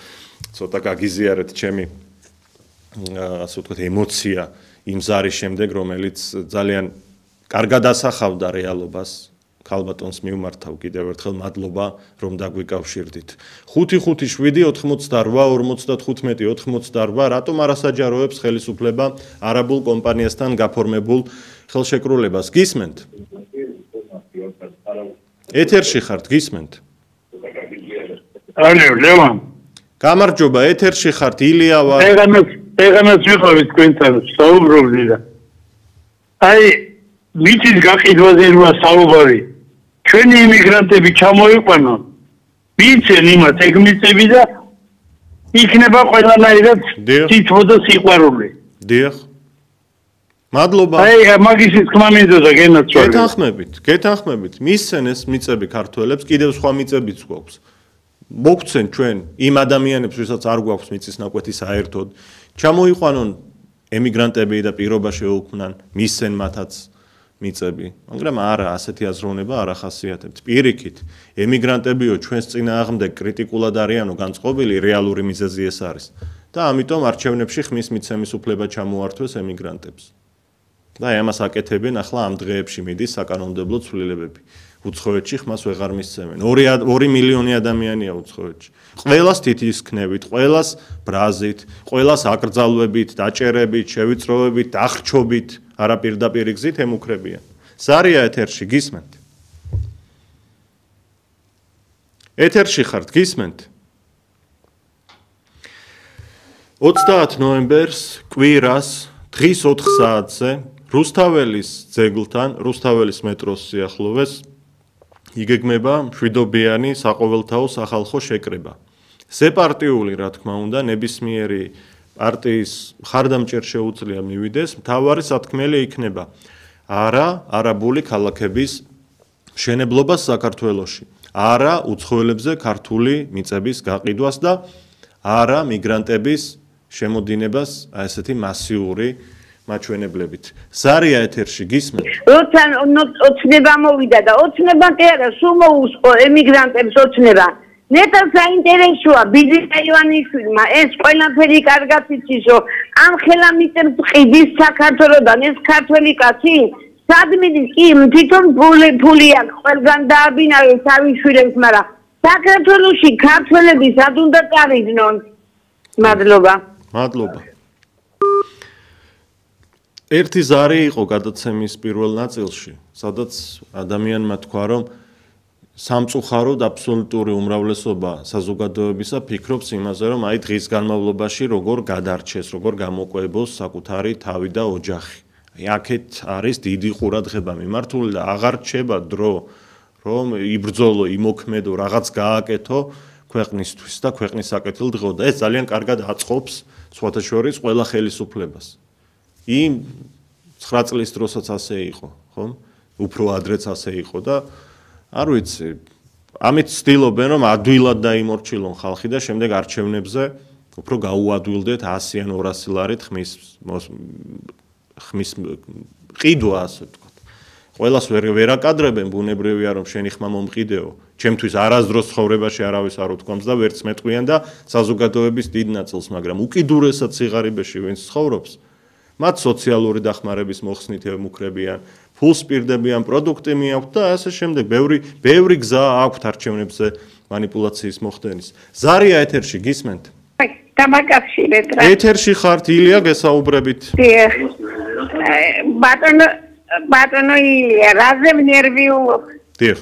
ცოტა გაგიზიარეთ ჩემი ასე ვთქვათ ემოცია იმ ზარის შემდეგ, რომელიც ძალიან კარგად ასახავდა რეალობას. ქალბატონს მივმართავ კიდევ ერთხელ მადლობა რომ დაგვიკავშირდით. 5-5-7-88-45-88 რატომ არასაჯაროებს ხელისუფლება არაბულ კომპანიასთან გაფორმებულ ხელშეკრულებას? გისმენთ? ეთერში ხართ, გისმენთ? ალო, ლევან. გამარჯობა, ეთერში ხართ, ილია ვარ. ეგანაც ვიყავით თქვენთან, საუბრობდი და აი მიწის გაყიდვაზე როა საუბარი ჩვენი იმიგრანტები ჩამოიყვანონ, მიცენ იმათ ეგ მიწები და იქნება ყველანაირად თითო და სიყვარული. დიახ. მადლობა. აი მაგისის თქმა მინდოდა გენაცვალე. გეთანხმებით. მისცენ ეს მიწები ქართველებს, კიდევ სხვა მიწებიც გვაქვს. მოგცენ ჩვენ იმ ადამიანებს, ვისაც არ გვაქვს მიწის ნაკვეთი საერთოდ, ჩამოიყვანონ ემიგრანტები და პირობა შეუქმნან, მისცენ მათაც მიწები. მაგრამ არა, ასეთი აზროვნება არ ახასიათებთ. პირიქით, ემიგრანტებიო ჩვენს წინააღმდეგ კრიტიკულად არიანო განწყობილი, რეალური მიზეზი ეს არის. და ამიტომ არჩევნებში ხმის მიცემის უფლება ჩამოართვეს ემიგრანტებს. და ამას აკეთებენ ახლა ამ დღეებში მიდის საკანონმდებლო ცვლილებები. უცხოეთში ხმას ვეღარ მისცემენ. 2 მილიონი ადამიანია უცხოეთში. ყველას თითის ქნებით, ყველას ბრაზით, ყველას აკრძალვებით, დაჭერებით, შევიწროვებით, დახრჩობით, არა პირდაპირ გზით ემუქრებიან. ზარია ეთერში გისმენთ? ეთერში ხართ, გისმენთ? 30 ნოემბერს კვირას დღის 4 საათზე რუსთაველის ძეგლთან, რუსთაველის მეტროს სიახლოვეს იგეგმება მშვიდობიანი საყოველთაო სახალხო შეკრება. სეპარტიული, რა თქმა უნდა, ნებისმიერი პარტიის მხარდამჭერ შეუძლია მივიდეს, მთავარი სათქმელი იქნება არა არაბული ქალაქების მშენებლობა საქართველოში, არა უცხოელებზე ქართული მიწების გაყიდვას და არა მიგრანტების შემოდინებას ესეთი მასიური მაჩვენებლებით. ზარია ეთერში გისმენთ? როცა ოცნება მოვიდა და ოცნება კი არა, სულ მოუსყო ემიგრანტებს ოცნება. ნეტა საინტერესოა ბიზნესა ივანიშვილმა ეს ყველაფერი კარგად იცის, რომ ამ ხელამიწებს ყიდის საქართველოდან ეს ქართველი კაცი სად მიდის კი თვითონ ფული აქვს ყველგან დააბინავეს თავის შვილებს, მაგრამ საქართველოში ქართველები სად უნდა წავიდნენ? მადლობა. მადლობა. ერთი ზარი იყო გადაცემის პირველ ნაწილში, სადაც ადამიანმა თქვა, რომ სამწუხაროდ აბსოლუტური უმრავლესობა საზოგადოებისა ფიქრობს იმაზე, რომ აი დღის განმავლობაში როგორ გადარჩეს, როგორ გამოყვებოს საკუთარი თავი და ოჯახი. აი აქეთ არის დიდი ყურადღება მიმართული და აღარ რჩება დრო, რომ იბრძოლო, იმოქმედო, რაღაც გააკეთო ქვეყნისთვის და ქვეყნის საკეთილდღეო და ეს ძალიან კარგად აწყობს სხვათა შორის ყველა ხელისუფლებას. იმ 9 წლის დროსაც ასე იყო, ხომ? უფრო ადრეც ასე იყო და არ ვიცი, ამით ცდილობენ რომ ადვილად დაიმორჩილონ ხალხი და შემდეგ არჩევნებზე უფრო გაუადვილდეთ 100 ან 200 ლარით ხმის ყიდვა, ასე ვთქვათ. ყველას ვერ აკადრებენ, ბუნებრივია რომ შენი ხმა მომყიდეო. ჩემთვის არასდროს ცხოვრებაში არავის არ უთქვამს და ვერც მეტყვიან და საზოგადოების დიდ ნაწილს, მაგრამ უკიდურესად სიღარიბეში ვინც ცხოვრობს, მათ სოციალური დახმარების მოხსნით ემუქრებიან, ფულს პირდებიან, პროდუქტი მიაქვთ და ასე შემდეგ. ბევრი გზა აქვთ არჩევნებზე მანიპულაციის მოხდენის. ზარია ეთერში გისმენთ? დამაკავშირეთ რა. ეთერში ხართ, ილია გესაუბრებით. ბატონო ილია, რაზე ნერვიულობ? დიახ.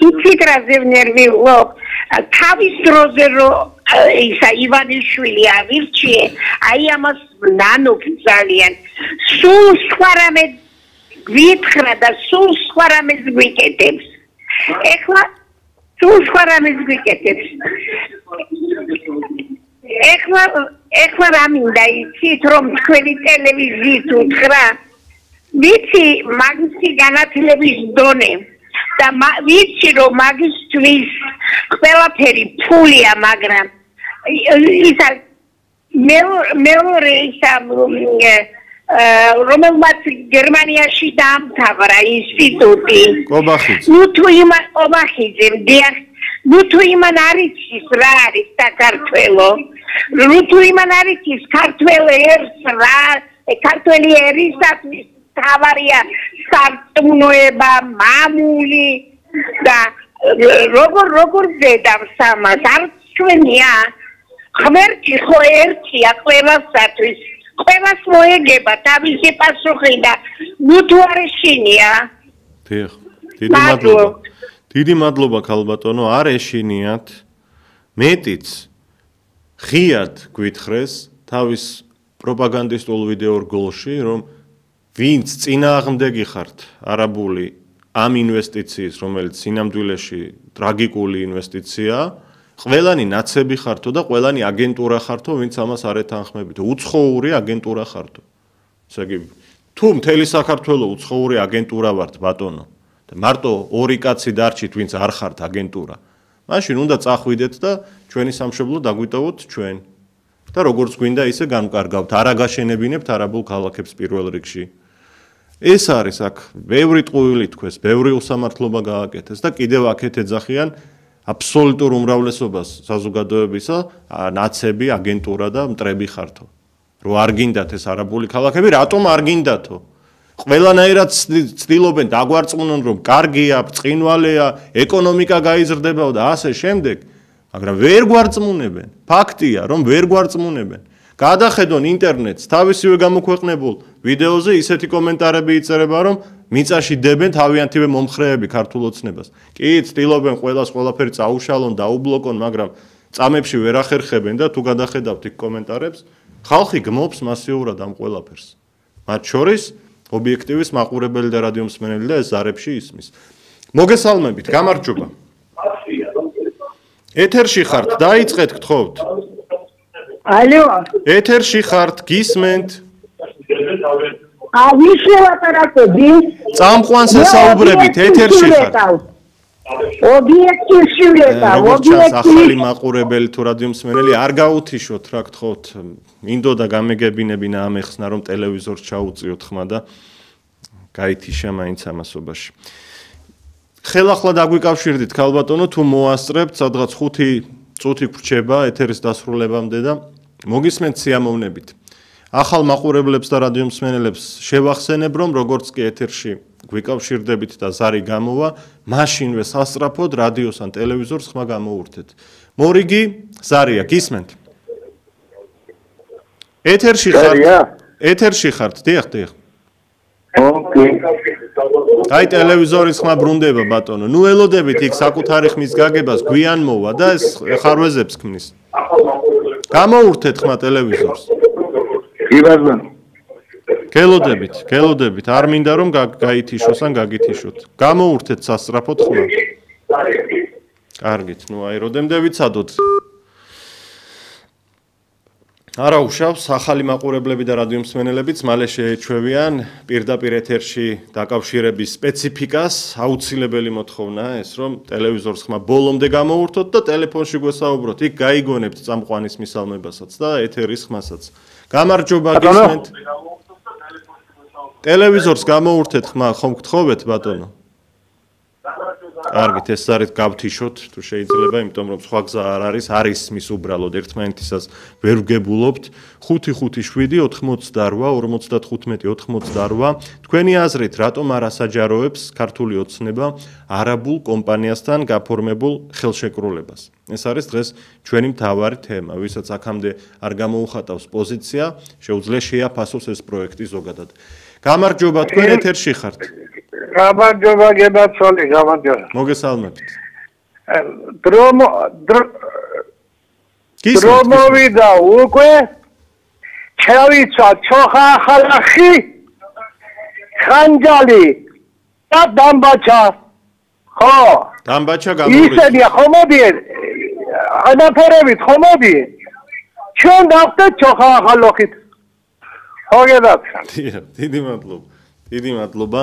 იცით რაზე ნერვიულობ? თავის დროზე რომ ისა ივანიშვილი ავირჩიე, აი ამას ნანობ ძალიან. სულ სხვა რამე გვითხრა და სულ სხვა რამეს გვიკეთებს. ეხლა სულ სხვა რამეს გვიკეთებს. ეხლა რა მინდა იცით რომ თქვენი ტელევიზიით უთხრა? ვიცი მაგისი განათლების დონე და ვიცი რომ მაგისთვის ყველაფერი ფულია, მაგრამ ისა მეორე ისა რომელმაც გერმანიაში დაამთავრა ინსტიტუტი. ობახიძე, ნუ თუ იმან არ იცის რა არის საქართველო, ნუ თუ იმან არ იცის ქართველი ერისათვის თავარია სარწმუნოება, მამული და როგორ დედავს ამას, არ ჩვენია, ღმერთი ხო ერთია ყველასათვის. ყველას მოეგება თავისი პასუხი და ნუ თუ არ ეშინია. დიახ, დიდი მადლობა. დიდი მადლობა ქალბატონო, არ ეშინიათ. მეტიც ღიად გვითხრეს თავის პროპაგანდისტულ ვიდეო რგოლში, რომ ვინც წინააღმდეგი ხართ არაბული ამ ინვესტიციის, რომელიც სინამდვილეში ტრაგიკული ინვესტიციაა, ყველანი ნაცები ხართო და ყველანი აგენტურა ხართო, ვინც ამას არ ეთანხმებითო. უცხოური აგენტურა ხართო. ესე იგი, თუ მთელი საქართველო უცხოური აგენტურა ვართ, ბატონო, და მარტო ორი კაცი დარჩით, ვინც არ ხართ აგენტურა, მაშინ უნდა წახვიდეთ და ჩვენი სამშობლო დაგვიტოვოთ ჩვენ. და როგორც გვინდა ისე განკარგავთ, არ აგაშენებინებთ არაბულ ქალაქებს პირველ რიგში. ეს არის აქ ბევრი ტყუილი თქვეს, ბევრი უსამართლობა გააკეთეს და კიდევ აქეთ ეძახიან აბსოლუტურ უმრავლესობას საზოგადოებისა ნაცები, აგენტურა და მტრები ხართო. რომ არ გინდათ ეს არაბული ქალაქები, რატომ არ გინდათო? ყველანაირად ცდილობენ დაგვარწმუნონ, რომ კარგია, ბრწყინვალეა, ეკონომიკა გაიზრდებაო და ასე შემდეგ, მაგრამ ვერ გვარწმუნებენ. ფაქტია, რომ ვერ გვარწმუნებენ. გადახედონ ინტერნეტს, თავისივე გამოქვეყნებულ ვიდეოზე ისეთი კომენტარები იწერება, რომ მიწაში დებენ თავიანთივე მომხრეები ქართულ ოცნებას. კი, ცდილობენ ყველაფერი წაუშალონ, დაუბლოკონ, მაგრამ წამებში ვერ ახერხებენ და თუ გადახედავთ იქ კომენტარებს, ხალხი გმობს მასიურად ამ ყველაფერს. მათ შორის ობიექტივის მაყურებელი და რადიო მსმენელი და ეს ზარებში ისმის. მოგესალმებით, გამარჯობა. ეთერში ხართ, დაიწყეთ გთხოვთ. ალო. ეთერში ხართ, გისმენთ? ვიშე ლაპარაკობდი? წამყვანს ესაუბრებით, ეთერში ხართ. ობიექტივში ვიყავ, ობიექტივში. ახალი მაყურებელი თუ რადიო მსმენელი არ გაუთიშოთ რა გთხოვთ. მინდოდა გამეგებინებინა ამ ეხსნა რომ ტელევიზორს ჩაუწიოთ ხმა და გაითიშა მაინც ამასობაში. ხელახლა დაგვიკავშირდით ქალბატონო თუ მოასწრებთ სადღაც 5 წუთი გრჩება ეთერის დასრულებამდე და მოგისმენთ სიამოვნებით. ახალ მაყურებლებს და რადიო მსმენელებს შევახსენებ რომ როგორც კი ეთერში გვიკავშირდებით და ზარი გამოვა, მაშინვე სასწრაფოდ რადიოს ან ტელევიზორს ხმა გამოურთეთ. მორიგი ზარია, გისმენთ? ეთერში ხართ? ეთერში ხართ, დიახ. აი ტელევიზორის ხმა ბრუნდება ბატონო. ნუ ელოდებით იქ საკუთარი ხმის გაგებას გვიან მოვა და ეს ხარვეზებს ქმნის. გამოურთეთ ხმა ტელევიზორს. გელოდებით, არ მინდა რომ გაითიშოს ან გაგითიშოთ. გამოურთეთ სასწრაფოდ ხმა. კარგით, ნუ აი როდემდე ვიცადოთ. არა უშავს, ახალი მაყურებლები და რადიო მსმენელებიც მალე შეეჩვევიან პირდაპირ ეთერში დაკავშირების სპეციფიკას, აუცილებელი მოთხოვნა ეს, რომ ტელევიზორს ხმა ბოლომდე გამოურთოთ და ტელეფონში გვესაუბროთ, იქ გაიგონებთ წამყვანის მისალმებასაც და ეთერის ხმასაც. გამარჯობა, გისმენთ? ტელევიზორს გამოურთეთ ხმა, ხომ გთხოვეთ ბატონო? კარგით, ეს არის გავთიშოთ, თუ შეიძლება, იმიტომ რომ სხვა გზა არ არის მის უბრალოდ ერთმანეთისას ვერ ვგებულობთ. 5-5-7-88-95-88. თქვენი აზრით, რატომ არ ასაჯაროებს ქართული ოცნება არაბულ კომპანიასთან გაფორმებულ ხელშეკრულებას? ეს არის დღეს ჩვენი მთავარი თემა, ვისაც აქამდე არ გამოუხატავს პოზიცია, შეუძლია შეაფასოს ეს პროექტი ზოგადად. გამარჯობა, თქვენ ეთერში ხართ. გამარჯობა, გებაცოლი, გამარჯობა. მოგესალმებით. დრომოვიდა უკვე ჩავიცა ჩოხა ახალახი ხანჯალი და დამბაჩა. ხო. დამბაჩა გამოვიდა. ისედია ხომოდიენ. ანაფერებით ხომოდიენ. ჩვენ დავხდეთ ჩოხა ახალოხით. მოგედათ. დიდი მადლობა.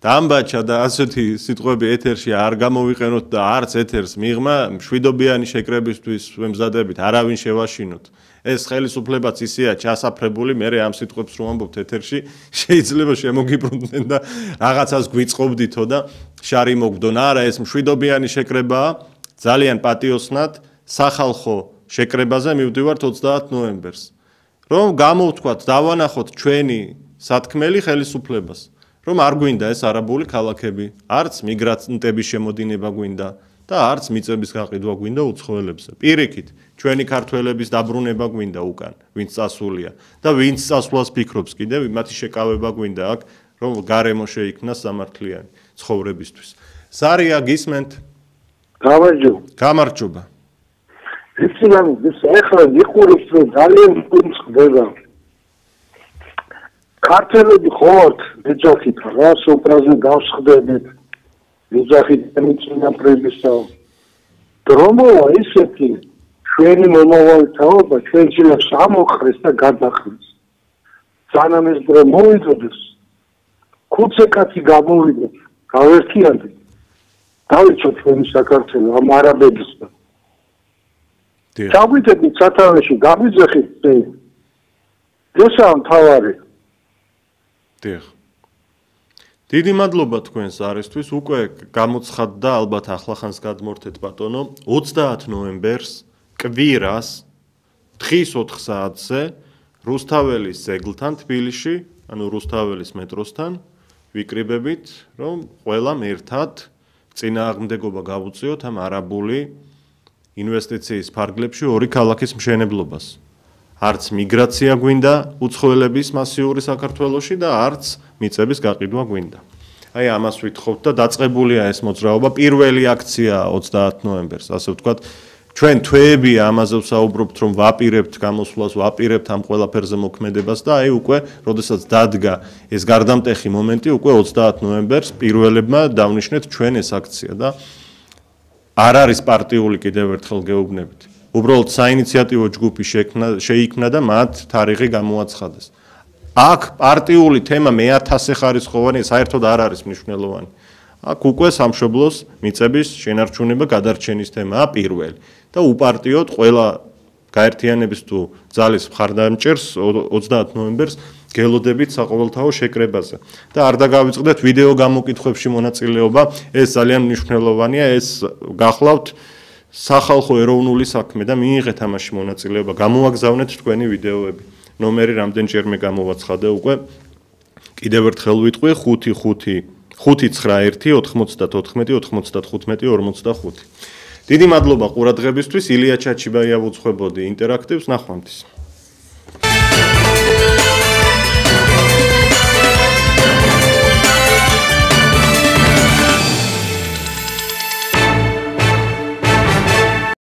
დამბაჩა და ასეთი სიტყვები ეთერში არ გამოვიყენოთ და არც ეთერს მიღმა, მშვიდობიანი შეკრებისთვის ვემზადებით, არავინ შევაშინოთ. ეს ხელისუფლებაც ისეა ჩასაფრებული, მე ამ სიტყვებს რომ ამბობთ ეთერში, შეიძლება შემოგიბრუნდნენ და რაღაცას გვიწყობდითო და შარი მოგდონ. არა, ეს მშვიდობიანი შეკრებაა, ძალიან პატიოსნად სახალხო შეკრებაზე მივდივართ 30 ნოემბერს. რომ გამოვთქვათ, დავანახოთ ჩვენი სათქმელი ხელისუფლებას. რომ არ გვინდა ეს არაბული ქალაქები, არც მიგრანტების შემოდინება გვინდა და არც მიწების გაყიდვა გვინდა უცხოელებზე. პირიქით, ჩვენი ქართველების დაბრუნება გვინდა უკან, ვინც წასულია და ვინც წასვლას ფიქრობს კიდევ, მათი შეკავება გვინდა აქ, რომ გარემო შეიქმნას სამართლიანი ცხოვრებისთვის. ზარია, გისმენთ? გამარჯობა. ეხლა ვიყურებს რომ ძალიან ხდება. ქართველები ხوارთ ეძახით რა სოფრაზე გავსხდებით ეძახით მიწინაპრებისა დრომოა ისეთი ჩვენი მომავალი თაობა ჩვენ შეიძლება სამოხრეს და გადახდეს სანამ ეს დრო მოვიდოდეს ქუცეკათი გამოვიდეთ გავერთიანდით დავიცოთ ჩვენი საქართველო ამ არაბებისგან ჩაგვიდებით სათავეში გავიძახით ესაა მთავარი დიახ. დიდი მადლობა თქვენს არისთვის. უკვე გამოცხადდა ალბათ ახლახანს გადმორთეთ ბატონო 30 ნოემბერს კვირას დღის 4 საათზე რუსთაველის ძეგლთან თბილისში, ანუ რუსთაველის მეტროსთან ვიკრიბებით, რომ ყველამ ერთად წინააღმდეგობა გავუწიოთ ამ არაბული ინვესტიციის ფარგლებში ორი ქალაქის მშენებლობას. არც მიგრაცია გვინდა უცხოელების მასიური საქართველოში და არც მიწების გაყიდვა გვინდა. აი ამას ვითხოვთ და დაწყებულია ეს მოძრაობა. პირველი აქცია 30 ნოემბერს, ასე ვთქვათ. ჩვენ თვეებია ამაზე ვსაუბრობთ, რომ ვაპირებთ გამოსვლას, ვაპირებთ ამ ყველაფერზე მოქმედებას და აი უკვე, როდესაც დადგა ეს გარდამტეხი მომენტი, უკვე 30 ნოემბერს პირველებმა დავნიშნეთ ჩვენ ეს აქცია და არ არის პარტიული კიდევ ერთხელ გეუბნებით. უბრალოდ საინიციატივო ჯგუფი შეიქმნა და მათ თარიღი გამოაცხადეს. აქ პარტიული თემა მე-1000 ხარისხოვანი საერთოდ არ არის მნიშვნელოვანი. აქ უკვე სამშობლოს მიწების შენარჩუნება გადარჩენის თემაა პირველი და უპარტიოდ ყველა გაერთიანების თუ ძალის მხარდამჭერს 30 ნოემბერს გელოდებით საყოველთაო შეკრებაზე. და არ დაგავიწყდეთ ვიდეო გამოკითხვებში მონაწილეობა, ეს ძალიან მნიშვნელოვანია, ეს გახლავთ სახალხო ეროვნული საქმე და მიიღეთ ამაში მონაწილეობა, გამოაგზავნეთ თქვენი ვიდეოები. ნომერი რამდენჯერმე გამოვაცხადე უკვე. კიდევ ერთხელ ვიტყვი 591-94-95-45. დიდი მადლობა ყურადღებისთვის. ილია ჩაჩიბაია უძღვებოდი ინტერაქტივს, ნახვამდის.